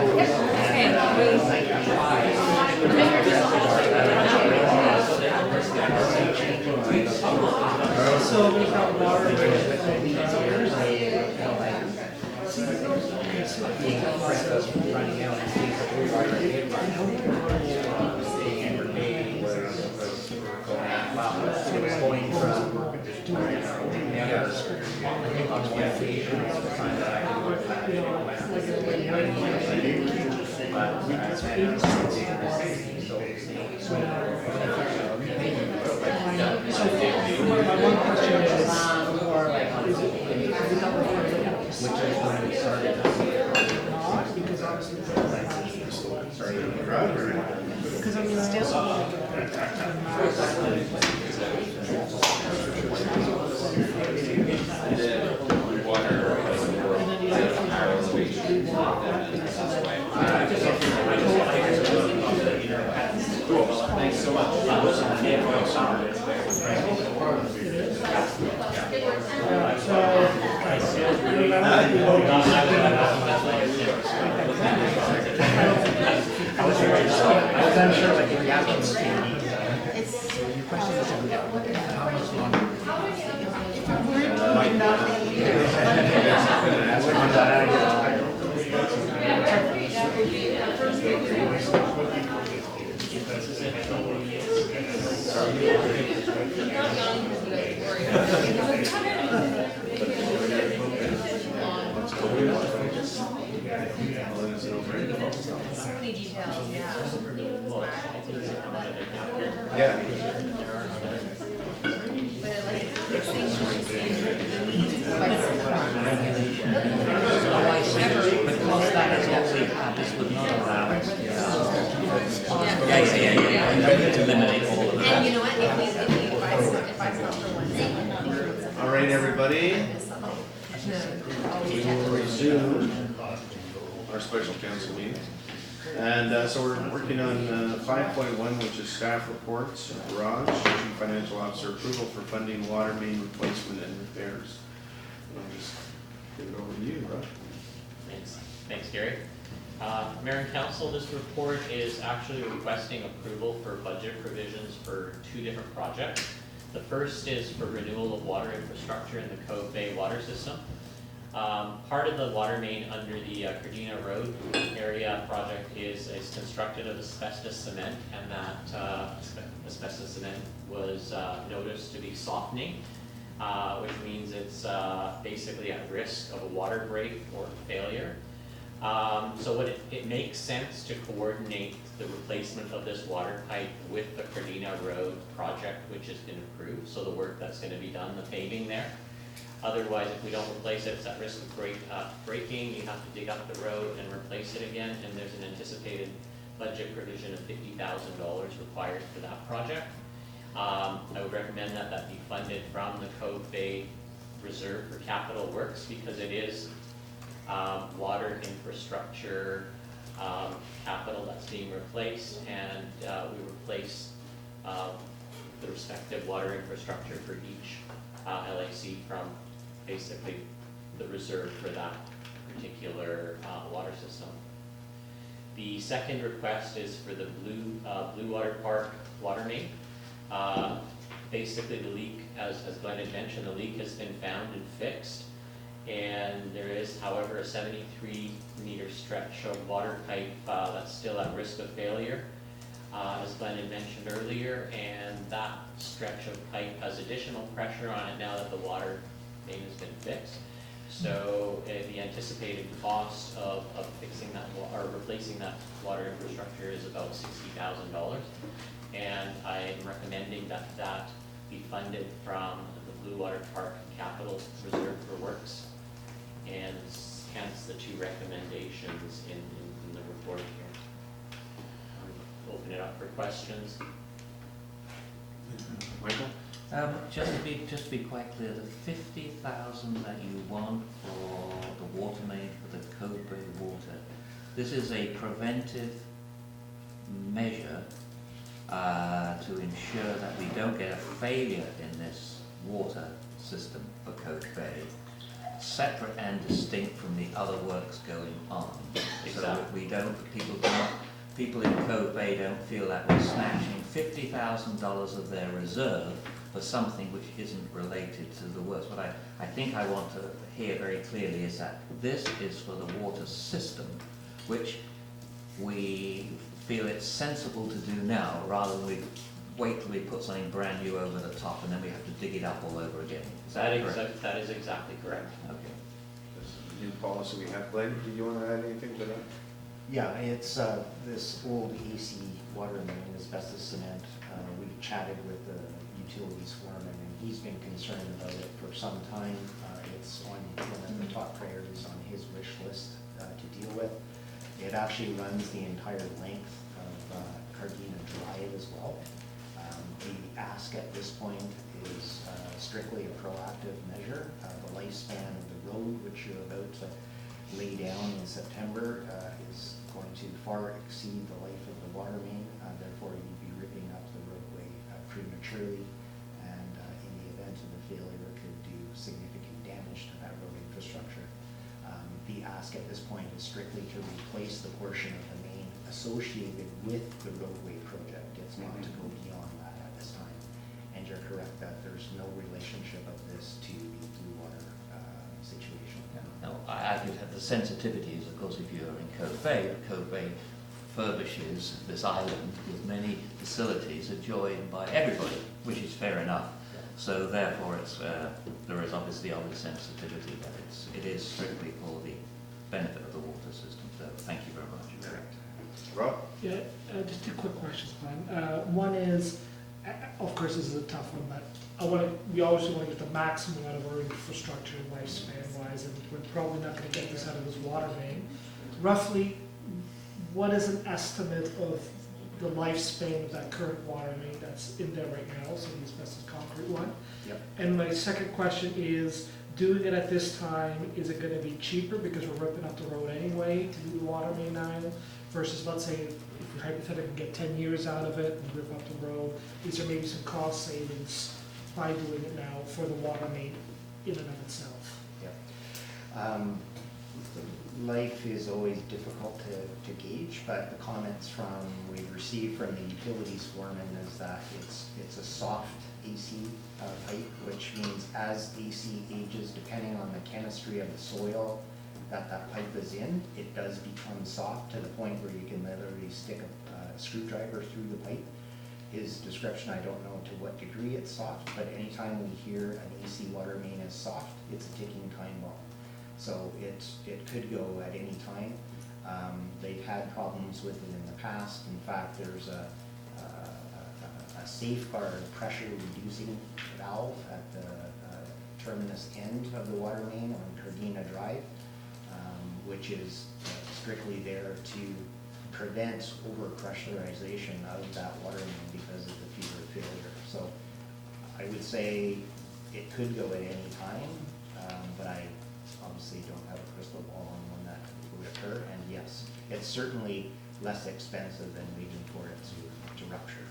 So we've got water. Running out and things that we already did run out. And maybe was it was going from on one occasion it was time that I could work back My one question is, which is when we started. because obviously because I mean still Cool, thanks so much. I was unsure, like, if you have to stay. It's, Your question is, how much longer? So many details, yeah. Yeah. But I like things This would not allow us. To eliminate all of And you know what, if I stop for one thing. All right, everybody. We will resume our special council meeting. And so we're working on 5.1, which is staff reports. Raj, Chief Financial Officer, approval for funding water main replacement and repairs. I'll just give it over to you, Raj. Thanks, Gary. Mayor and Council, this report is actually requesting approval for budget provisions for 2 different projects. The first is for renewal of water infrastructure in the Cove Bay water system. Part of the water main under the Cardina Road area project is constructed of asbestos cement, and that asbestos cement was noticed to be softening, which means it's basically at risk of a water break or failure. So it makes sense to coordinate the replacement of this water pipe with the Cardina Road project, which has been approved, so the work that's going to be done, the paving there. Otherwise, if we don't replace it, it's at risk of breaking. You have to dig up the road and replace it again, and there's an anticipated budget provision of $50,000 required for that project. I would recommend that that be funded from the Cove Bay Reserve for Capital Works, because it is water infrastructure capital that's being replaced, and we replace the respective water infrastructure for each LAC from basically the reserve for that particular water system. The second request is for the Blue Water Park water main. Basically the leak, as Glenn had mentioned, the leak has been found and fixed. And there is, however, a 73-meter stretch of water pipe that's still at risk of failure, as Glenn had mentioned earlier, and that stretch of pipe has additional pressure on it now that the water main has been fixed. So the anticipated cost of fixing that or replacing that water infrastructure is about $60,000, and I am recommending that that be funded from the Blue Water Park Capital Reserve for Works, and hence the 2 recommendations in the report here. Open it up for questions. Michael? Just to be quite clear, the 50,000 that you want for the water main for the Cove Bay water, this is a preventive measure to ensure that we don't get a failure in this water system for Cove Bay, separate and distinct from the other works going on. Exactly. So that we don't, people in Cove Bay don't feel that we're snatching $50,000 of their reserve for something which isn't related to the works. What I think I want to hear very clearly is that this is for the water system, which we feel it's sensible to do now, rather than we wait till we put something brand new over the top and then we have to dig it up all over again. Is that correct? That is exactly correct. Okay. This new policy we have. Glenn, do you want to add anything to that? Yeah, it's this old AC water main, asbestos cement. We chatted with the utilities foreman, and he's been concerned about it for some time. It's on one of the top priorities on his wish list to deal with. It actually runs the entire length of Cardina Drive as well. The ask at this point is strictly a proactive measure. The lifespan of the road, which you're about to lay down in September, is going to far exceed the life of the water main. Therefore, you'd be ripping up the roadway prematurely, and in the event of a failure, could do significant damage to that road infrastructure. The ask at this point is strictly to replace the portion of the main associated with the roadway project. It's not to go beyond that at this time. And you're correct that there's no relationship of this to the Blue Water situation. No, I could have the sensitivities, of course, if you're in Cove Bay furbishes this island with many facilities enjoyed by everybody, which is fair enough. So therefore, there is obviously sensitivity, but it is strictly for the benefit of the water system. So thank you very much. Correct. Rob? Yeah, just 2 quick questions, Glenn. One is, of course, this is a tough one, but we always want to get the maximum out of our infrastructure lifespan-wise, and we're probably not going to get this out of this water main. Roughly, what is an estimate of the lifespan of that current water main that's in there right now, so the asbestos concrete one? Yep. And my second question is, doing it at this time, is it gonna be cheaper because we're ripping up the road anyway to do the water main now? Versus, let's say, if we hypothetically get 10 years out of it and rip up the road, is there maybe some cost savings by doing it now for the water main in and of itself? Life is always difficult to gauge, but the comments we've received from the utilities foreman is that it's a soft AC pipe, which means as AC ages, depending on the chemistry of the soil that pipe is in, it does become soft to the point where you can literally stick a screwdriver through the pipe. His description, I don't know to what degree it's soft, but anytime we hear an AC water main is soft, it's a ticking time bomb. So it could go at any time. They've had problems with it in the past. In fact, there's a safeguard pressure reducing valve at the terminus end of the water main on Cardina Drive, which is strictly there to prevent overpressurization of that water main because of the fever failure. So I would say it could go at any time, but I obviously don't have a crystal ball on when that would occur. And yes, it's certainly less expensive than waiting for it to rupture.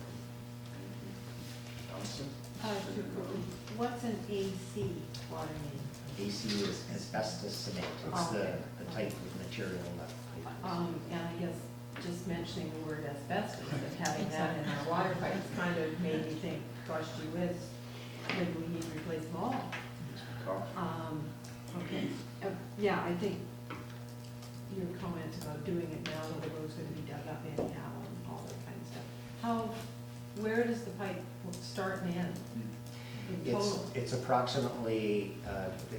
Allison? What's an AC water main? AC is asbestos cement. It's the type of material that And I guess just mentioning the word asbestos and having that in our water pipes kind of made me think, gosh, gee whiz, maybe we need to replace them all. Okay, yeah, I think your comments about doing it now, when the road's gonna be dug up anyhow and all that kind of stuff. Where does the pipe start and end in total? It's approximately,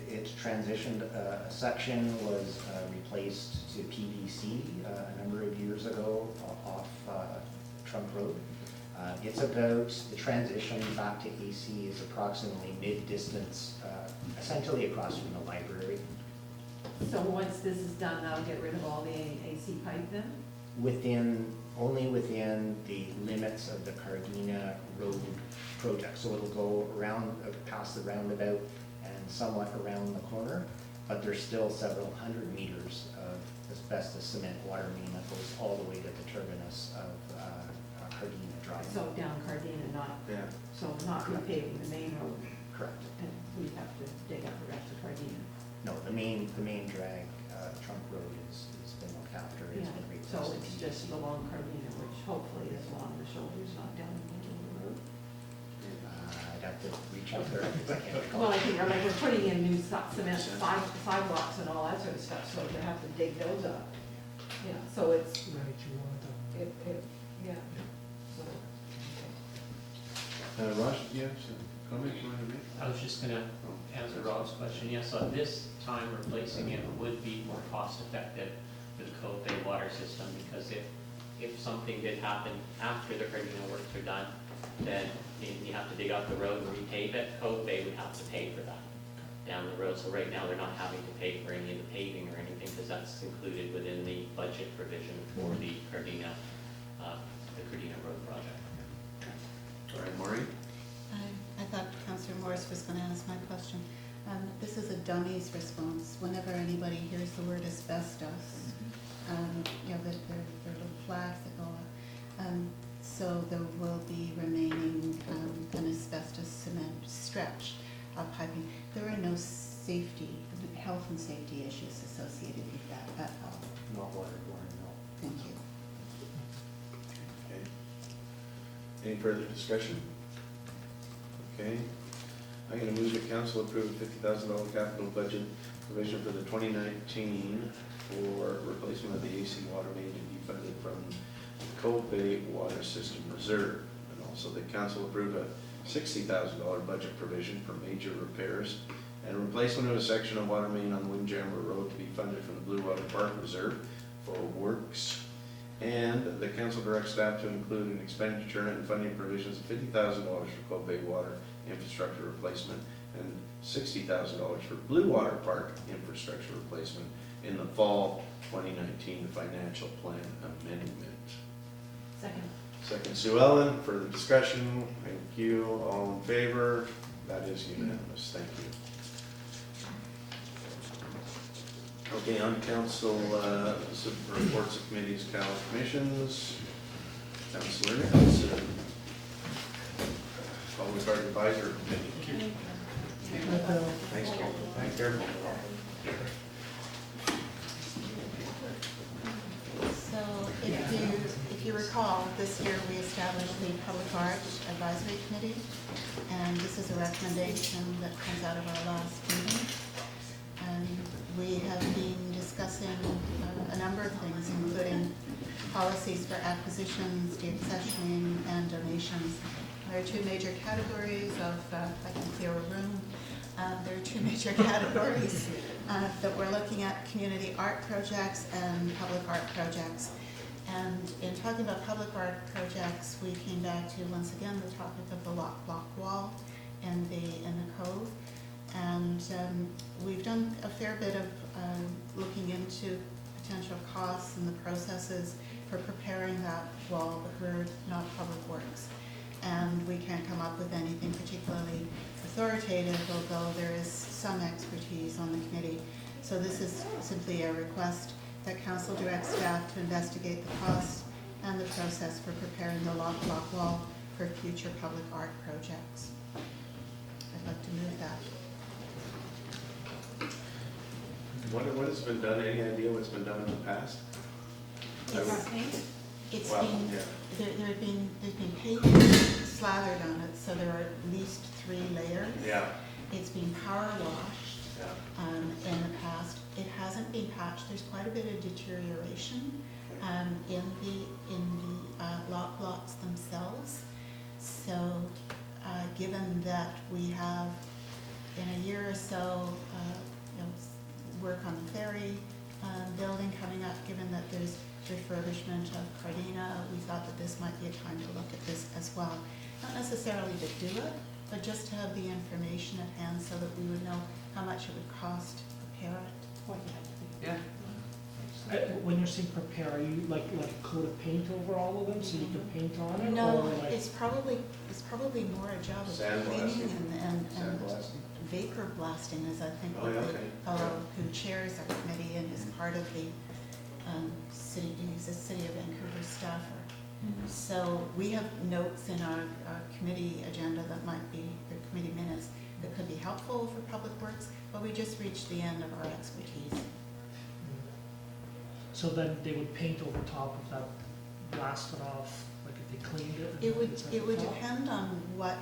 it's transitioned, a section was replaced to PVC a number of years ago off Trunk Road. It's about, the transition back to AC is approximately mid-distance, essentially across from the library. So once this is done, that'll get rid of all the AC pipe then? Only within the limits of the Cardina Road project. So it'll go around, past the roundabout and somewhat around the corner, but there's still several hundred meters of asbestos cement water main that goes all the way to the terminus of Cardina Drive. So down Cardina, not repaving the main road, Correct. and we have to dig up the rest of Cardina. No, the main drag, Trunk Road has been looked after, it's been replaced. So it's just along Cardina, which hopefully is along the shoulders, not down the middle of the road. I'd have to reach out there, because I can't recall. Well, I think, like, we're putting in new cement sidewalks and all that sort of stuff, so you have to dig those up. Yeah, so it's, Right, you want them. yeah. So, Raj, do you have some comments you want to make? I was just gonna answer Rob's question. Yes, at this time, replacing it would be more cost effective with Cove Bay water system, because if something did happen after the Cardina works are done, then you have to dig up the road and repave it. Cove Bay would have to pay for that down the road. So right now, they're not having to pay for any of the paving or anything, because that's included within the budget provision for the Cardina Road project. All right, Maureen? I thought Councillor Morris was going to ask my question. This is a dummy's response. Whenever anybody hears the word asbestos, you know, there are little flags that go up. So there will be remaining an asbestos cement stretch of piping. There are no health and safety issues associated with that at all. Not waterborne, no. Thank you. Okay. Any further discussion? Okay. I'm going to move that council approve a $50,000 capital budget provision for the 2019 for replacement of the AC water main to be funded from the Cove Bay Water System Reserve. And also that council approve a $60,000 budget provision for major repairs and replacement of a section of water main on Windjammer Road to be funded from the Blue Water Park Reserve for works. And the council directs staff to include an expenditure and funding provisions of $50,000 for Cove Bay water infrastructure replacement and $60,000 for Blue Water Park infrastructure replacement in the fall 2019 financial plan amendment. Second, Sue Ellen. Further discussion? Thank you. All in favor? That is unanimous. Thank you. Okay, on council, reports of committees, commissions, Councilor Nicholson. Public Art Advisory Committee. Thanks, Paul. Thank you. So if you recall, this year we established the Public Art Advisory Committee, and this is a recommendation that comes out of our last meeting. And we have been discussing a number of things, including policies for acquisitions, deaccessioning, and donations. There are two major categories of, if I can clear a room, there are two major categories that we're looking at: community art projects and public art projects. And in talking about public art projects, we came back to, once again, the topic of the lock block wall in the cove. And we've done a fair bit of looking into potential costs and the processes for preparing that wall, but we're not public works. And we can't come up with anything particularly authoritative, although there is some expertise on the committee. So this is simply a request that council direct staff to investigate the cost and the process for preparing the lock block wall for future public art projects. I'd like to move that. What has been done, any idea what's been done in the past? It's Well, been, yeah. there's been paint slathered on it, so there are at least 3 layers. Yeah, It's been power washed yeah. in the past. It hasn't been patched. There's quite a bit of deterioration in the lock blocks themselves. So given that we have in a year or so work on the ferry building coming up, given that there's refurbishment of Cardina, we thought that this might be a time to look at this as well. Not necessarily to do it, but just to have the information at hand so that we would know how much it would cost to prepare it. Yeah. When you're saying prepare, are you like a coat of paint over all of them so you can paint on it? No, or like it's probably more a job of cleaning and vapor blasting, as I think Oh, what yeah, the okay. fellow who chairs our committee and is part of the city, he's a City of Vancouver staffer. So we have notes in our committee agenda that might be, or committee minutes, that could be helpful for public works, but we just reached the end of our expertise. So then they would paint over top of that, blast it off, like if they cleaned it? and It would it's at the top? depend on what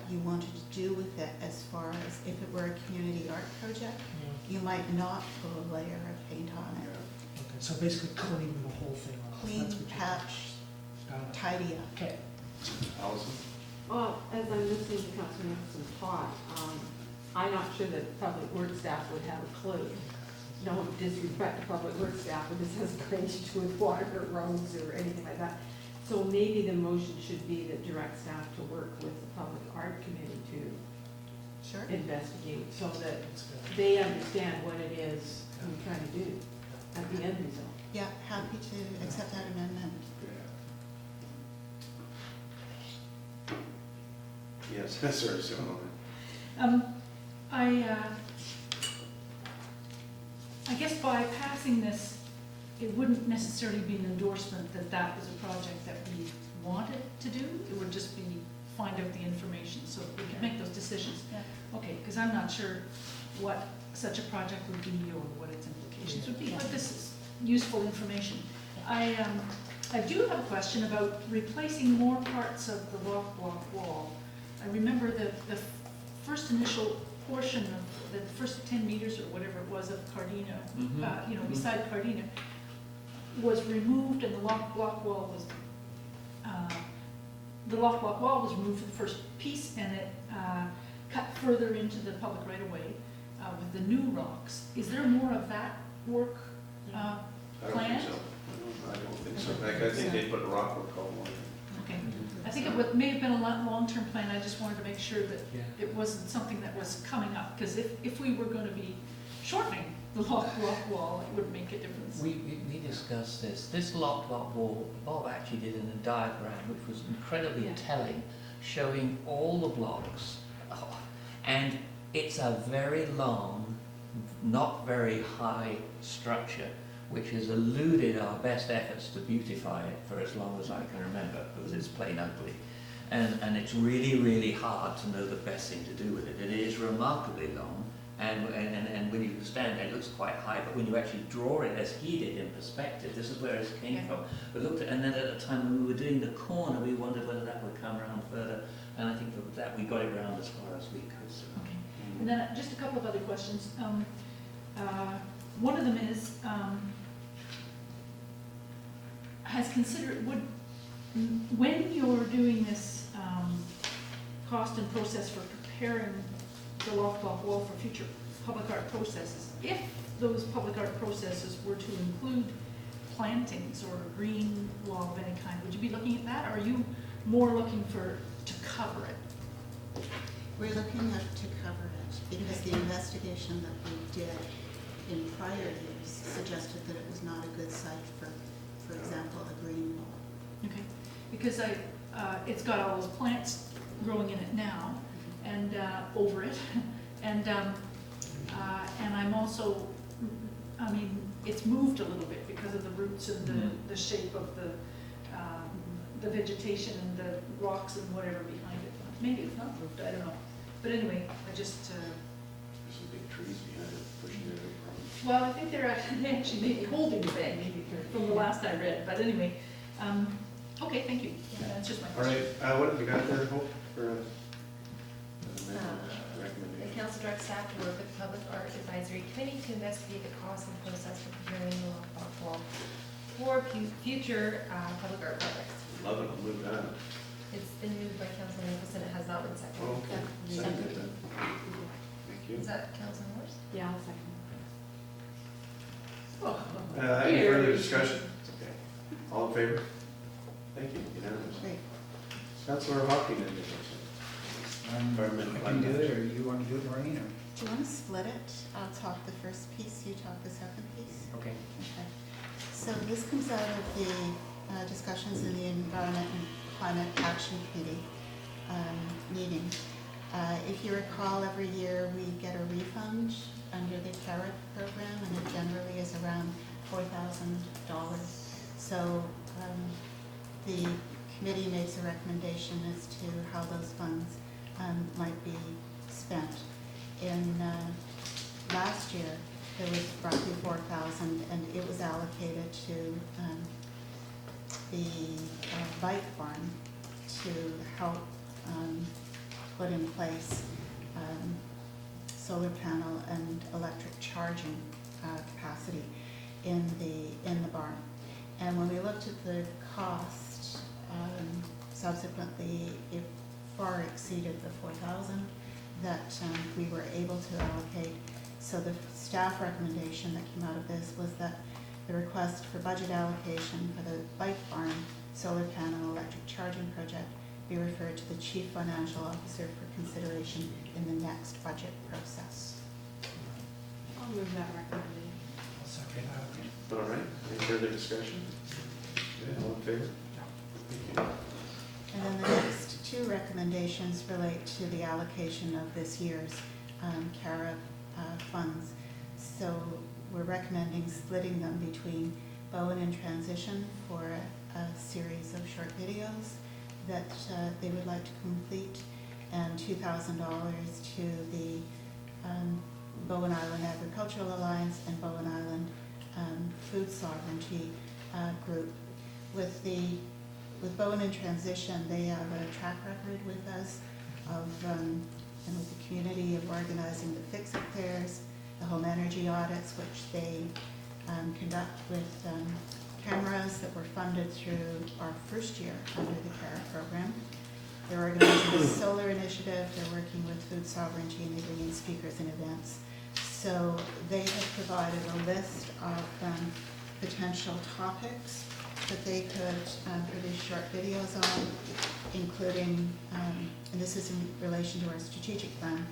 you wanted to do with it, as far as if it were a community art project, Yeah. you might not put a layer of paint on it. Okay, so basically clean the whole thing off. Clean, That's what you- patch, Got it. tidy up. Okay. Allison? Well, as I'm listening to Councilor Nicholson talk, I'm not sure that public works staff would have a clue. No disrespect to public works staff, but this has nothing to do with water or roads or anything like that. So maybe the motion should be that direct staff to work with the public art committee to Sure. investigate so that That's good. they understand what it is we're trying to do at the end result. Yeah, happy to accept that amendment. Yes, sorry, Shauna. I guess by passing this, it wouldn't necessarily be an endorsement that that was a project that we wanted to do. It would just be find out the information so that we can make those decisions. Okay, because I'm not sure what such a project would be or what its implications would be, but this is useful information. I do have a question about replacing more parts of the lock block wall. I remember the first initial portion of the first 10 meters or whatever it was of Cardina, beside Cardina, was removed, and the lock block wall was removed for the first piece, and it cut further into the public right of way with the new rocks. Is there more of that work I don't planned? think so. I don't think so. I think they put rock work all on it. Okay. I think it may have been a long-term plan. I just wanted to make sure that it wasn't something that was coming up, because if we were going to be shortening the lock block wall, it would make a difference. We discussed this. This lock block wall, Bob actually did in a diagram which was incredibly telling, showing all the blocks. And it's a very long, not very high structure, which has eluded our best efforts to beautify it for as long as I can remember, because it's plain ugly. And it's really, really hard to know the best thing to do with it. It is remarkably long, and when you stand there, it looks quite high, but when you actually draw it as he did in perspective, this is where it came from. We looked at, and then at the time when we were doing the corner, we wondered whether that would come around further, and I think that we got it round as far as we could. So. Okay. And then just a couple of other questions. One of them is, has considered, when you're doing this cost and process for preparing the lockbox wall for future public art processes, if those public art processes were to include plantings or green wall of any kind, would you be looking at that, or are you more looking to cover it? We're looking to cover it because the investigation that we did in prior years suggested that it was not a good site for example, a green wall. Okay, because it's got all those plants growing in it now, and over it, and I'm also, I mean, it's moved a little bit because of the roots and the shape of the vegetation and the rocks and whatever behind it. Maybe it's not moved, I don't know. But anyway, I just. There's some big trees behind it, pushing it over. Well, I think they actually may be holding the bank from the last I read, but anyway, okay, thank you. That's just my All question. right, what have you got there, Hope, for The recommendation? council directs staff to work with the Public Art Advisory Committee to investigate the cost and process for preparing the lockbox wall for future public art projects. Love it, I'll move that. It's been moved by Councilor Nicholson, it has not been seconded. Oh, okay. Seconded then. Thank you. Is that Councilor Morse? Yeah, I'll second. Any further discussion? Okay. All in favor? Thank you, unanimous. Great. Councilor Hopkins, Environmental I can do it, or you want to do it, Maureen, or? Do you want to split it? I'll talk the first piece, you talk the second piece? Okay. Okay. So this comes out of the discussions in the Environment and Climate Action Committee meeting. If you recall, every year we get a refund under the CARET program, and it generally is around $4,000. So the committee makes a recommendation as to how those funds might be spent. In last year, there was roughly $4,000, and it was allocated to the bike barn to help put in place solar panel and electric charging capacity in the barn. And when we looked at the cost, subsequently it far exceeded the $4,000 that we were able to allocate. So the staff recommendation that came out of this was that the request for budget allocation for the bike barn solar panel electric charging project be referred to the Chief Financial Officer for consideration in the next budget process. I'll move that recommendation. I'll second that. All right, any further discussion? Okay, all in favor? Thank you. And then the next two recommendations relate to the allocation of this year's CARA funds. So we're recommending splitting them between Bowen in Transition for a series of short videos that they would like to complete, and $2,000 to the Bowen Island Agricultural Alliance and Bowen Island Food Sovereignty Group. With Bowen in Transition, they have a track record with us of, and with the community, of organizing the Fix-It fairs, the home energy audits, which they conduct with cameras that were funded through our first year under the CARA program. They're organizing a solar initiative, they're working with food sovereignty, and they bring in speakers and events. So they have provided a list of potential topics that they could produce short videos on, including, and this is in relation to our strategic plan,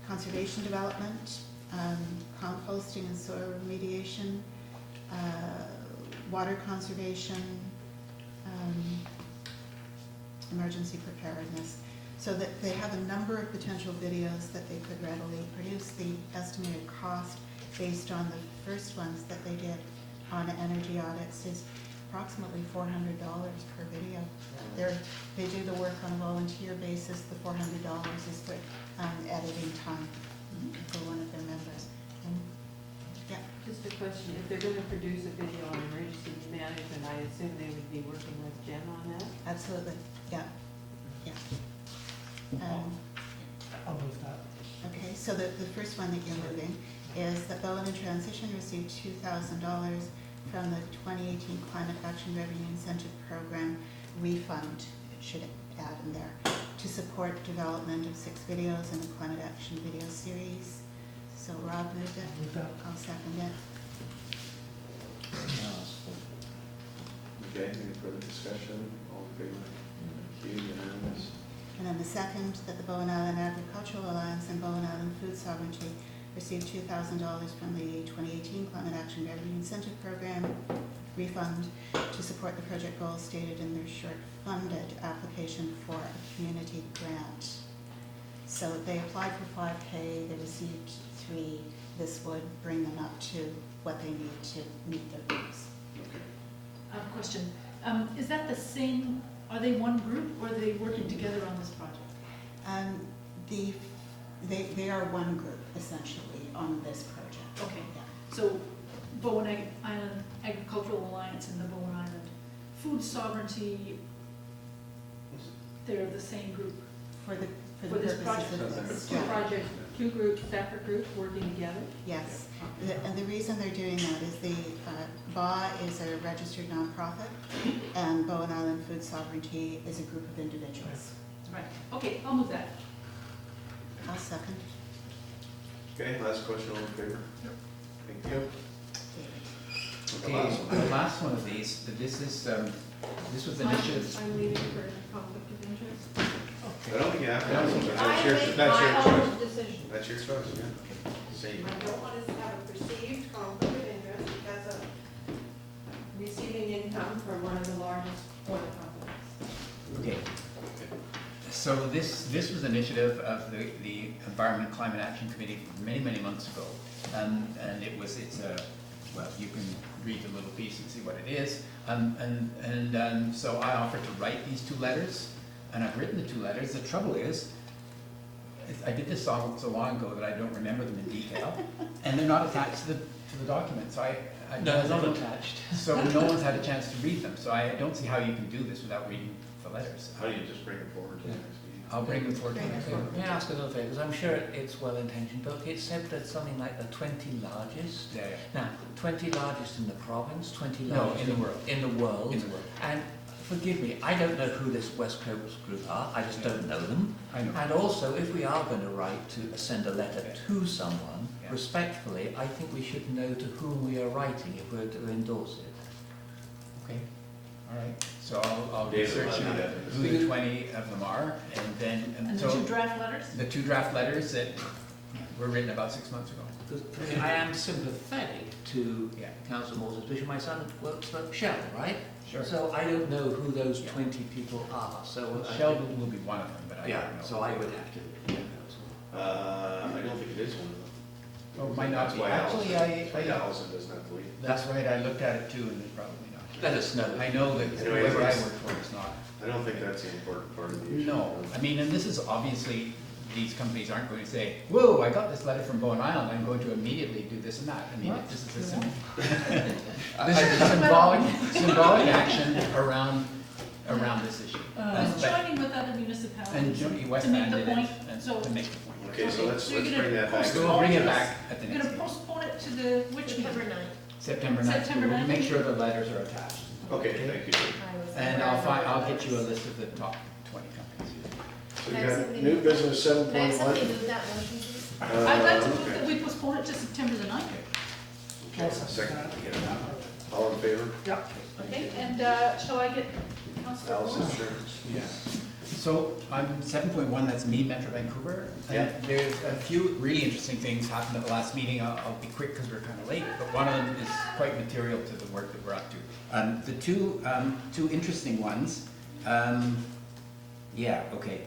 conservation development, composting and soil remediation, water conservation, emergency preparedness. So that they have a number of potential videos that they could readily produce. The estimated cost based on the first ones that they did on energy audits is approximately $400 per video. They do the work on a volunteer basis. The $400 is for editing time for one of their members. And, yeah. Just a question, if they're gonna produce a video on emergency management, I assume they would be working with Jen on that? Absolutely, yeah, yeah. I'll move that. Okay, so the first one that you're moving is that Bowen in Transition received $2,000 from the 2018 Climate Action Revenue Incentive Program refund, it should add in there, to support development of 6 videos in the Climate Action video series. So Rob moved it, Move that. I'll second it. Okay, any further discussion? All in favor? Thank you, unanimous. And then the second, that the Bowen Island Agricultural Alliance and Bowen Island Food Sovereignty received $2,000 from the 2018 Climate Action Revenue Incentive Program refund to support the project goals stated in their short-funded application for a community grant. So they applied for 5K, they received 3. This would bring them up to what they need to meet their goals. Question, is that the same, are they one group or are they working together on this project? They are one group essentially on this project. Okay, Yeah. so Bowen Island Agricultural Alliance and the Bowen Island Food Sovereignty, they're the same group? For the For this purposes of project. this. It's two projects, 2 groups, separate groups working together? Yes, and the reason they're doing that is the BA is a registered nonprofit, and Bowen Island Food Sovereignty is a group of individuals. Right, okay, I'll move that. I'll second. Okay, last question, all in favor? Thank you. The Okay, last one. the last one of these, this was initiative. I'm leaving for conflict of interest. I don't think you have to. I make my own decision. That's your choice, yeah. Same. I don't want us to have a perceived conflict of interest because of receiving income from one of the largest oil companies. Okay. So this was an initiative of the Environment Climate Action Committee many, many months ago. And it's a, well, you can read the little piece and see what it is. So I offered to write these 2 letters, and I've written the 2 letters. The trouble is, I did this so long ago that I don't remember them in detail, and they're not attached to the document. So No, not attached. So no one's had a chance to read them. So I don't see how you can do this without reading the letters. How do you just bring it forward to the next meeting? I'll bring them forward to the next meeting. May I ask another favour? Because I'm sure it's well intentioned, but it said that something like the 20 largest. Yeah, yeah. Now, 20 largest in the province, 20 No, largest in the world. In the world. In the world. And forgive me, I don't know who this West Coast group are. I just don't know them. I know. And also, if we are going to write to send a letter to someone, Yeah. respectfully, I think we should know to whom we are writing if we're to endorse it. Okay, all right. So I'll David, research I'll do that. who the 20 of them are, and then, And the so 2 draft letters? the 2 draft letters that were written about 6 months ago. Because I am sympathetic to Yeah. Councillor Moore's position. My son works for Shell, right? Sure. So I don't know who those 20 people are, so. Sheldon will be one of them, but I Yeah, don't know. so I would have to. I don't think it is one of them. Oh, might not That's be. why Actually, That's why Allison doesn't have to leave. that's right, I looked at it too, and it's probably not. Let us know. I know that Anyway, whoever I let's- work for is not. I don't think that's the important part of the issue. No, I mean, and this is obviously, these companies aren't going to say, whoa, I got this letter from Bowen Island, I'm going to immediately do this and that. I mean, What? this is a this is a symbolic action around this issue. It's But- joining with other municipalities And Jody West to make did the it, point, and so. to make the point. Okay, so let's So you're bring gonna that back. So we'll bring it back at the You're next gonna meeting. postpone it to the, which September meeting? 9th. September 9th. September We'll 9th. make sure the letters are attached. Okay, thank you. And I'll get you a list of the top 20 companies. So we Can I have got somebody new move- business Can I have somebody 7.1. move that motion, please? I'd like to move okay. that we postpone it to September the 9th. Okay, second. All in favor? Yep. Okay, and shall I get Councillor Allison, Moore? sure. Yeah. So on 7.1, that's me, Metro Vancouver. Yeah. And there's a few really interesting things happened at the last meeting. I'll be quick because we're kind of late, but one of them is quite material to the work that we're up to. The two interesting ones, yeah, okay.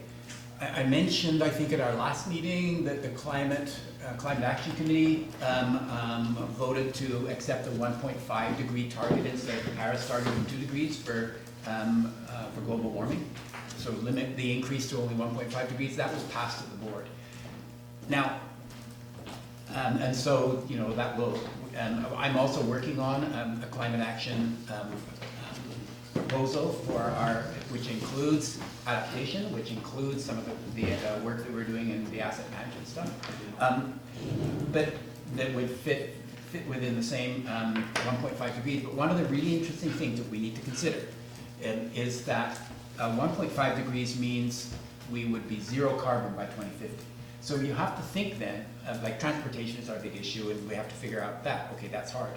I mentioned, I think at our last meeting, that the Climate Action Committee voted to accept a 1.5 degree target instead of the Paris target of 2 degrees for global warming. So limit the increase to only 1.5 degrees. That was passed at the board. Now, and so, you know, that will, I'm also working on a climate action proposal for our, which includes adaptation, which includes some of the work that we're doing in the asset management stuff, but that would fit within the same 1.5 degrees. But one of the really interesting things that we need to consider is that 1.5 degrees means we would be 0 carbon by 2050. So you have to think then, like transportation is our big issue and we have to figure out that, okay, that's hard.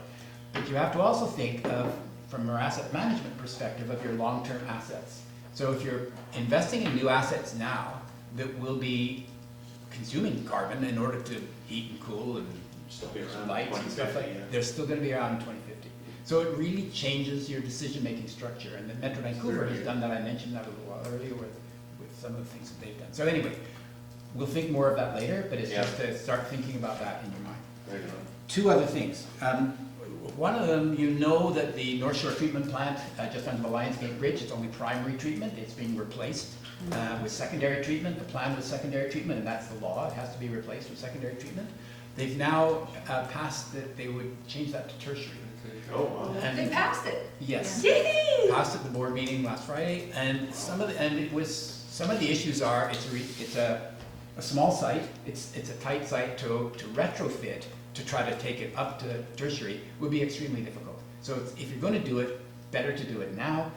But you have to also think of, from our asset management perspective, of your long-term assets. So if you're investing in new assets now that will be consuming carbon in order to heat and cool and lights and stuff like that, they're still going to be around in 2050. So it really changes your decision-making structure. And the Metro Vancouver has done that. I mentioned that a little while earlier with some of the things that they've done. So anyway, we'll think more of that later, but it's just to start thinking about that in your mind. Right on. 2 other things. One of them, you know that the North Shore treatment plant just under the Lions Gate Bridge, it's only primary treatment. It's being replaced with secondary treatment. The plan was secondary treatment, and that's the law. It has to be replaced with secondary treatment. They've now passed that they would change that to tertiary. Oh, wow. And They passed it. yes, Yay! passed at the board meeting last Friday, and some of the issues are it's a small site. It's a tight site to retrofit. To try to take it up to tertiary would be extremely difficult. So if you're going to do it, better to do it now.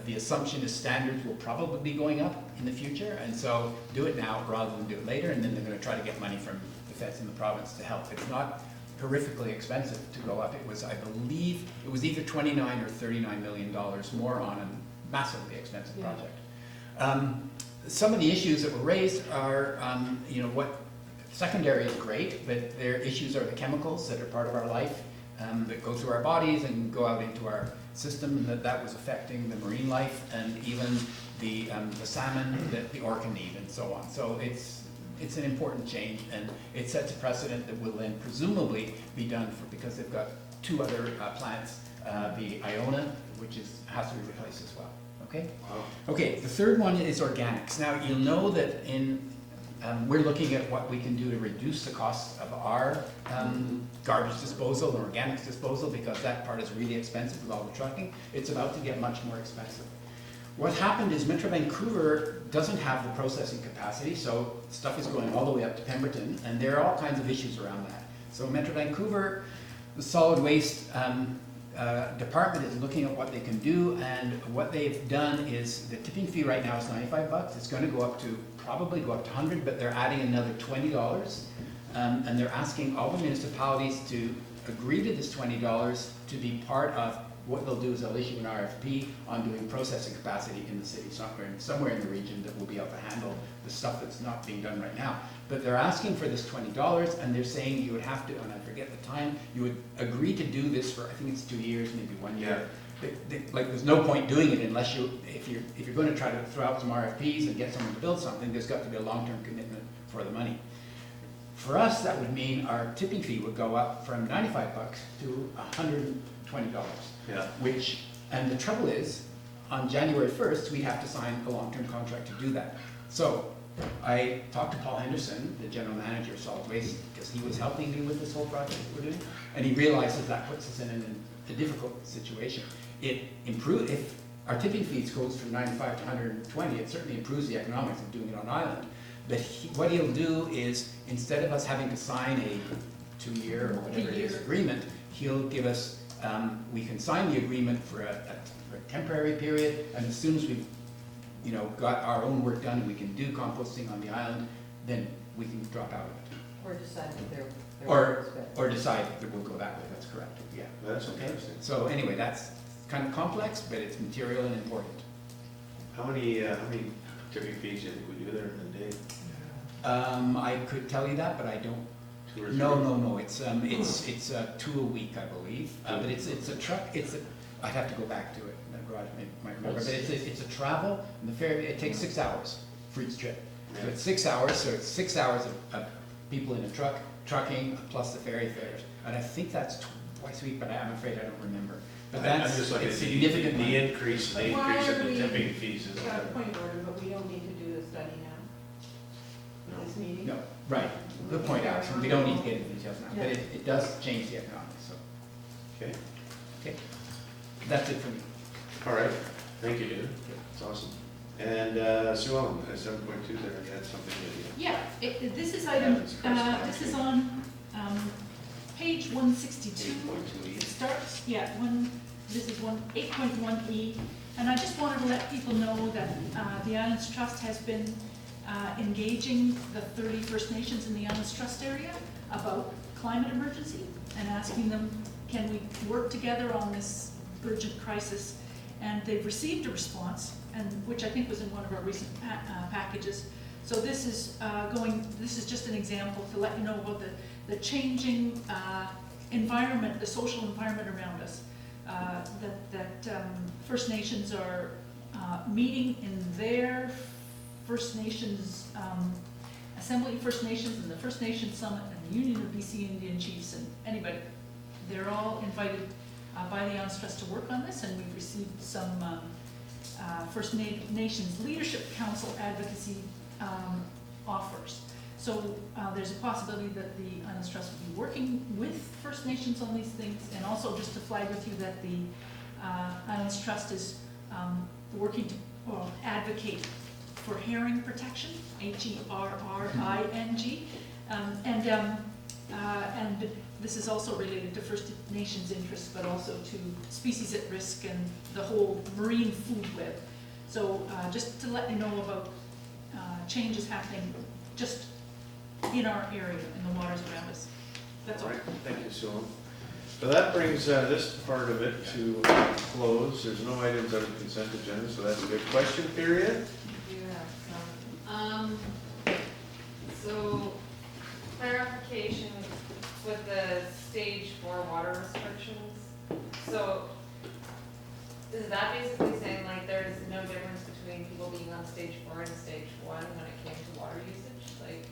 The assumption is standards will probably be going up in the future, and so do it now rather than do it later, and then they're going to try to get money from the feds and the province to help. It's not horrifically expensive to go up. It was, I believe, it was either $29 or $39 million more on a massively expensive project. Some of the issues that were raised are, you know, what secondary is great, but their issues are the chemicals that are part of our life that go through our bodies and go out into our system, and that was affecting the marine life and even the salmon that the orca need and so on. So it's an important change, and it sets a precedent that will then presumably be done because they've got 2 other plants, the Iona, which has to be replaced as well. Okay. Wow. Okay. The third one is organics. Now you'll know that we're looking at what we can do to reduce the cost of our garbage disposal and organics disposal, because that part is really expensive with all the trucking. It's about to get much more expensive. What happened is Metro Vancouver doesn't have the processing capacity, so stuff is going all the way up to Pemberton, and there are all kinds of issues around that. So Metro Vancouver, the solid waste department is looking at what they can do, and what they've done is the tipping fee right now is $95. It's going to probably go up to 100, but they're adding another $20, and they're asking all the municipalities to agree to this $20 to be part of what they'll do is they'll issue an RFP on doing processing capacity in the city, somewhere in the region that will be able to handle the stuff that's not being done right now. But they're asking for this $20, and they're saying you would have to, and I forget the time, you would agree to do this for, I think it's 2 years, maybe 1 year. Like there's no point doing it unless if you're going to try to throw out some RFPs and get someone to build something, there's got to be a long-term commitment for the money. For us, that would mean our tipping fee would go up from $95 to $120. Yeah. And the trouble is, on January 1st, we have to sign a long-term contract to do that. So I talked to Paul Henderson, the general manager of solid waste, because he was helping me with this whole project that we're doing, and he realizes that puts us in a difficult situation. It improves, if our tipping fees goes from 95 to 120, it certainly improves the economics of doing it on island. But what he'll do is, instead of us having to sign a 2-year or whatever it is agreement, he'll give us, we can sign the agreement for a temporary period, and as soon as we've got our own work done and we can do composting on the island, then we can drop out of it. Or decide that they're Or decide that we'll go that way, that's correct, yeah. That's Okay. interesting. So anyway, that's kind of complex, but it's material and important. How many tipping fees do you think we do there in a day? I could tell you that, but I don't. 2 or 3? No. It's 2 a week, I believe. But it's a truck. I'd have to go back to it. Rod might remember, but it's a travel. And the ferry, it takes 6 hours for each trip. So it's 6 hours, so it's 6 hours of people in a truck, trucking, plus the ferry fares. And I think that's twice a week, but I'm afraid I don't remember. But I'm that's, just looking it's at significant the money. increase, the increase in the tipping fees is. Yeah, point of order, but we don't need to do the study now. No. This meeting? No, right, good point, Alex, we don't need to get into details now, but it does change the economics, so, Okay, okay. That's it for me. all right, thank you, David, that's awesome. And Sue Ellen, 7.2 there, that's something that you. Yeah, this is item, this is on, page 162. 8.2E. It starts, this is 8.1E, and I just wanted to let people know that the Islands Trust has been engaging the 30 First Nations in the Islands Trust area about climate emergency and asking them, can we work together on this urgent crisis? And they've received a response, and which I think was in one of our recent packages. So this is this is just an example to let you know about the changing environment, the social environment around us. That First Nations are meeting in their First Nations Assembly of First Nations and the First Nations Summit and the Union of BC Indian Chiefs and anybody. They're all invited by the Islands Trust to work on this, and we've received some First Nations Leadership Council advocacy offers. So there's a possibility that the Islands Trust will be working with First Nations on these things, and also just to flag with you that the Islands Trust is working to advocate for herring protection, HERRING, and this is also related to First Nations interests, but also to species at risk and the whole marine food web. So just to let you know about changes happening just in our area, in the waters around us. That's all. All right, thank you, Sue Ellen. So that brings this part of it to close. There's no items on the consent agenda, so that's a good question period. Do have some. So clarification with the stage 4 water restrictions. So is that basically saying like there's no difference between people being on stage 4 and stage 1 when it came to water usage? Like,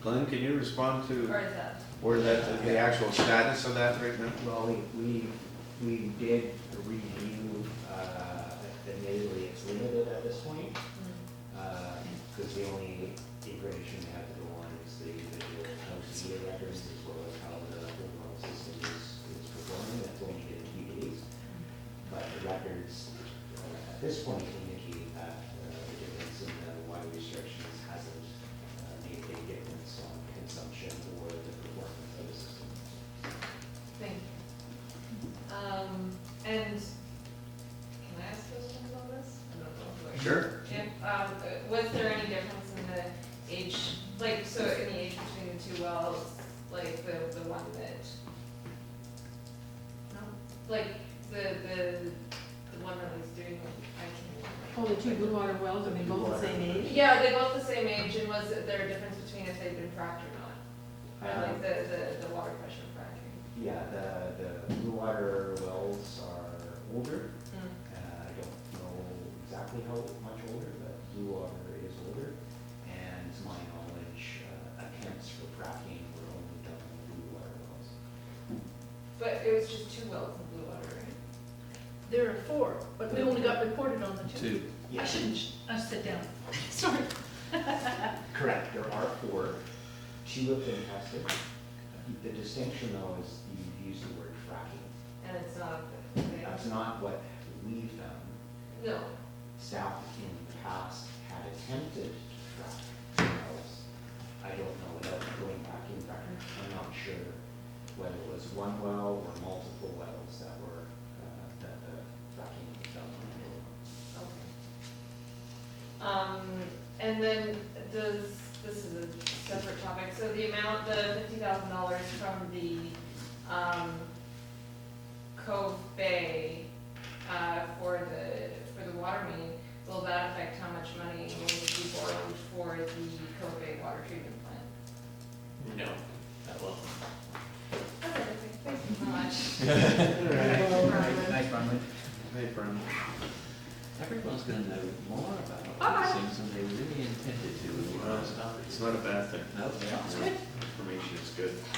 Glenn, can you respond to or is that? where that, the actual status of that right now? Well, we did review, admittedly, it's limited at this point, because the only information we have to go on is the individual house meter records as well as how the overall system is performing. That's only given a few days. But the records at this point indicate that the difference in the water restrictions hasn't made a big difference on consumption or the performance of the system. Thank you. And can I ask questions on this? I don't know. Sure. If, was there any difference in the age, like, so in the age between the two wells, like the one that, no? Like the one that was doing, I can't Oh, the two Blue Water wells, are they both the same age? Yeah, they both the same age, and was there a difference between if they'd been fracked or not? Or like the water pressure fracking? Yeah, the blue water wells are older. Mm. I don't know exactly how much older, but blue water is older. And to my knowledge, attempts for fracking were only done on blue water wells. But it was just 2 wells in blue water, right? There are 4, but we only got reported on the 2. Yeah. I shouldn't, sit down. Sorry. Correct, there are 4. 2 have been tested. The distinction though is you use the word fracking. And it's not. That's not what we found. No. Staff in the past had attempted to frack wells. I don't know, without going back in record, I'm not sure whether it was one well or multiple wells that were, that the fracking was done on. Okay. And then this is a separate topic, so the amount, the $50,000 from the, Cove Bay, for the water main, will that affect how much money will be borrowed for the Cove Bay water treatment plant? No, that will. Okay, thank you so much. Nice, Bronwyn. Hey, Brendan. Everyone's going to know more about all these things than they really intended to. not a bad thing. No, Information is good.